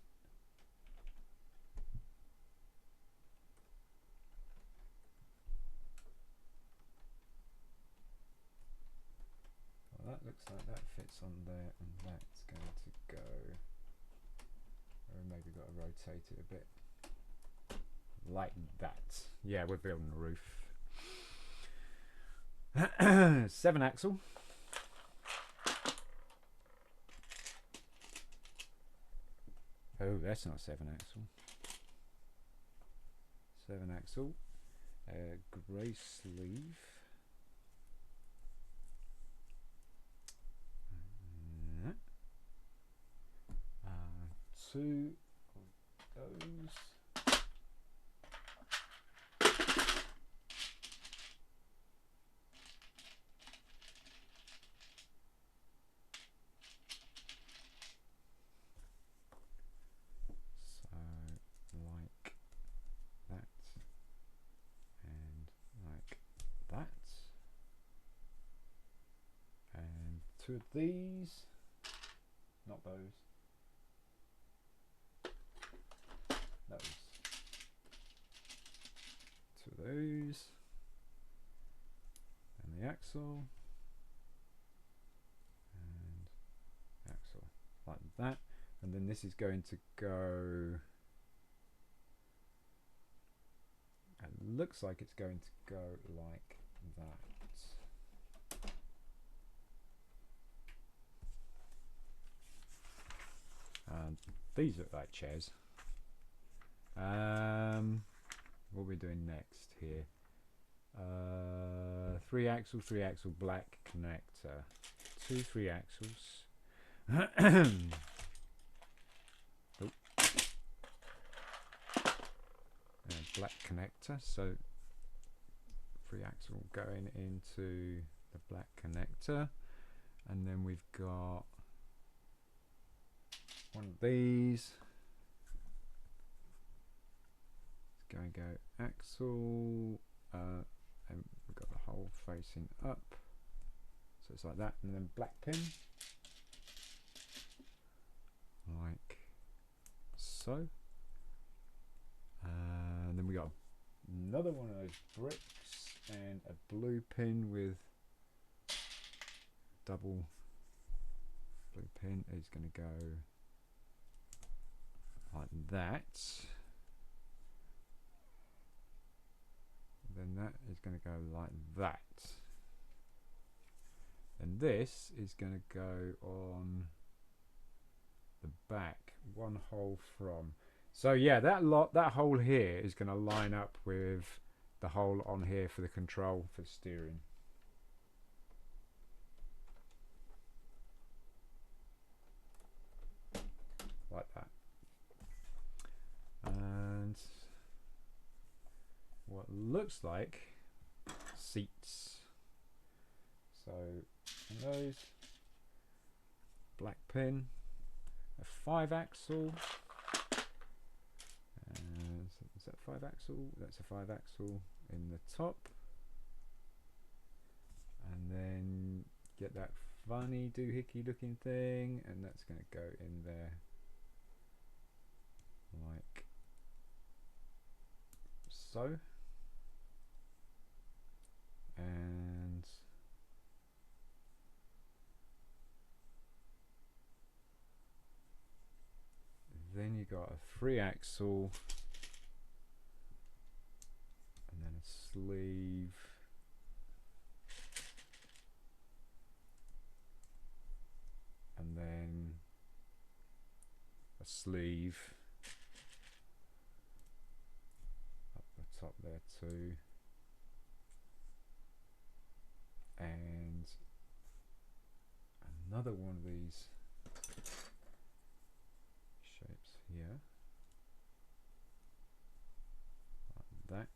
well, that looks like that fits on there, and that's going to go, or maybe got to rotate it a bit like that. Yeah, we're building a roof. 7 axle. Oh, that's not 7 axle. 7 axle. Grey sleeve. 2 of those. Two of these, not those, those, 2 of those, and the axle, and axle, like that, and then this is going to go, it looks like it's going to go like that. These look like chairs. What are we doing next here? 3 axle, black connector. 2 3 axles. Oh. Black connector. So 3 axle going into the black connector, and then we've got one of these. It's going to go axle, and we've got the hole facing up, so it's like that, and then black pin, like so. And then we got another one of those bricks and a blue pin with double blue pin. Is going to go like that. Then that is going to go like that. And this is going to go on the back, one hole from. So yeah, that hole here is going to line up with the hole on here for the control for the steering. Like that. And what looks like seats. So those, black pin, a 5 axle. Is that 5 axle? That's a 5 axle in the top. And then get that funny doohickey looking thing, and that's going to go in there like so. And then you got a 3 axle, and then a sleeve, and then a sleeve up the top there too. and another one of these shapes here, like that,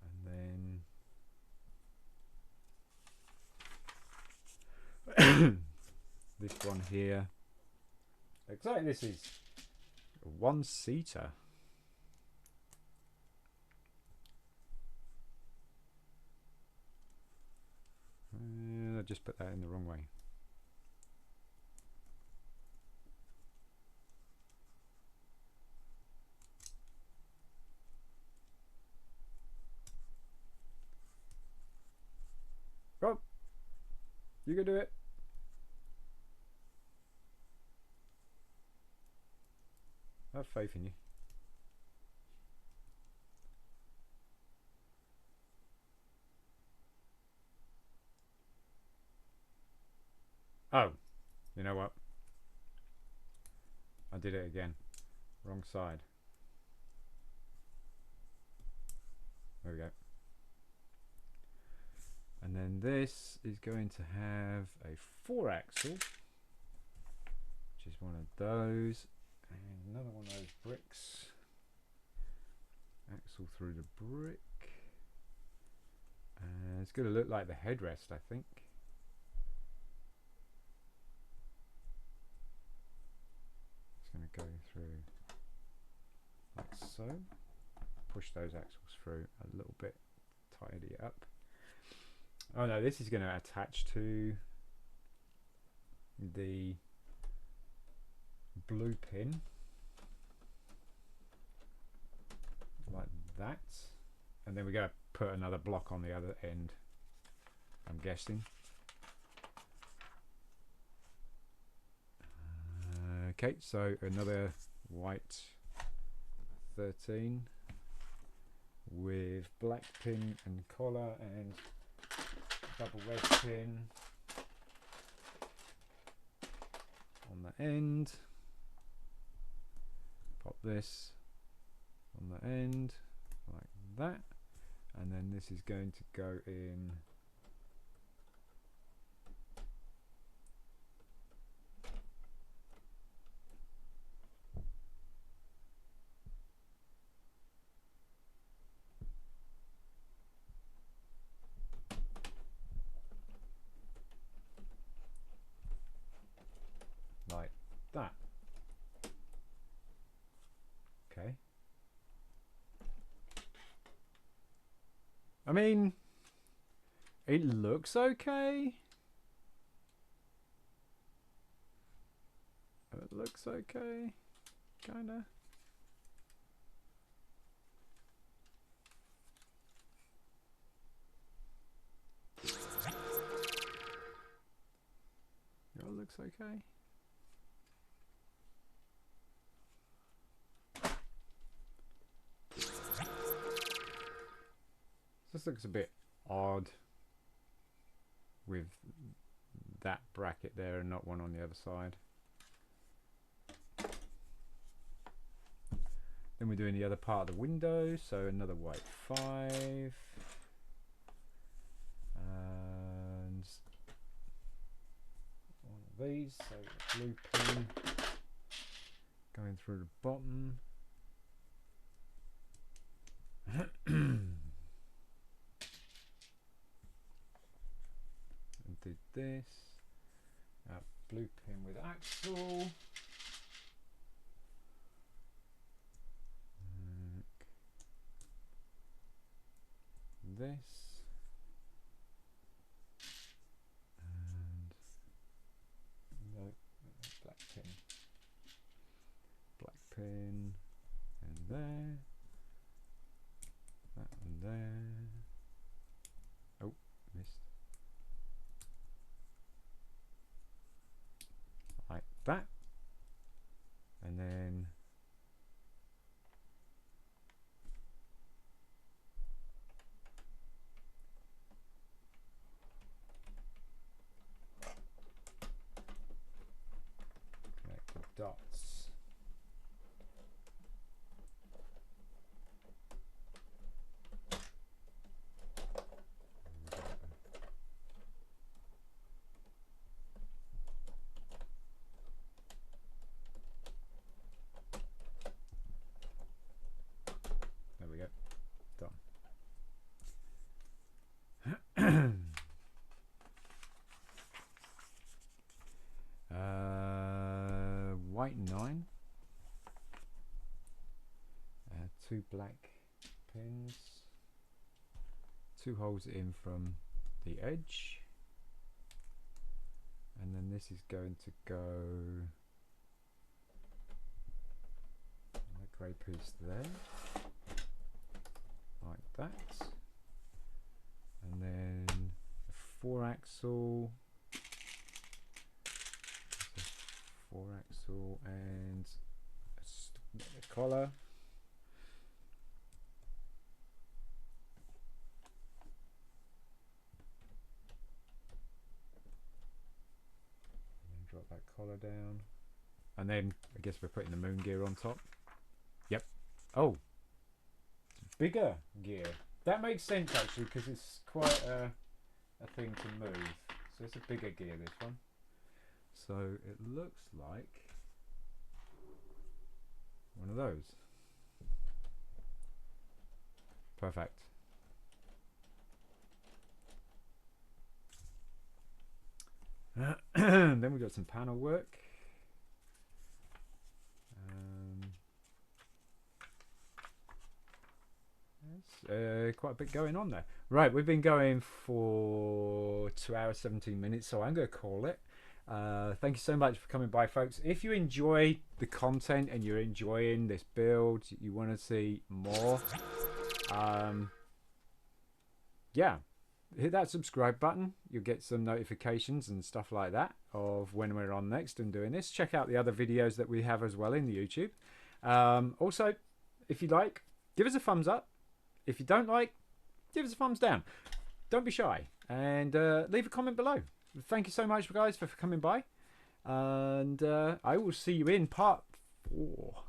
and then this one here. Looks like this is a one-seater. I just put that in the wrong way. Rob, you can do it. I have faith in you. Oh, you know what? I did it again. Wrong side. There we go. And then this is going to have a 4-axle, which is one of those, and another one of those bricks. Axle through the brick. And it's going to look like the headrest, I think. It's going to go through like so. Push those axles through a little bit, tidy it up. Oh no, this is going to attach to the blue pin like that, and then we're going to put another block on the other end, I'm guessing. Okay, so another white 13 with black pin and collar and double red pin on the end. Pop this on the end like that, and then this is going to go in like that. Okay. I mean, it looks okay. It looks okay, kinda. It all looks okay. This looks a bit odd with that bracket there and not one on the other side. Then we're doing the other part of the window, so another white 5 and one of these, so a blue pin going through the bottom. And did this, blue pin with axle. This and no, black pin and there, that one there. Oh, missed. Like that, and then dots. white 9. 2 black pins. 2 holes in from the edge. And then this is going to go that grey piece there, like that. And then a 4-axle, 4-axle, and a collar. Drop that collar down, and then I guess we're putting the moon gear on top. Yep. Oh, it's bigger gear. That makes sense actually, because it's quite a thing to move. So it's a bigger gear, this one. So it looks like one of those. Perfect. Then we've got some panel work. Quite a bit going on there. Right, we've been going for 2 hours 17 minutes, so I'm going to call it. Thank you so much for coming by, folks. If you enjoy the content and you're enjoying this build, you want to see more, yeah, hit that subscribe button. You'll get some notifications and stuff like that of when we're on next and doing this. Check out the other videos that we have as well in the YouTube. Also, if you like, give us a thumbs up. If you don't like, give us a thumbs down. Don't be shy, and leave a comment below. Thank you so much, guys, for coming by, and I will see you in part 4.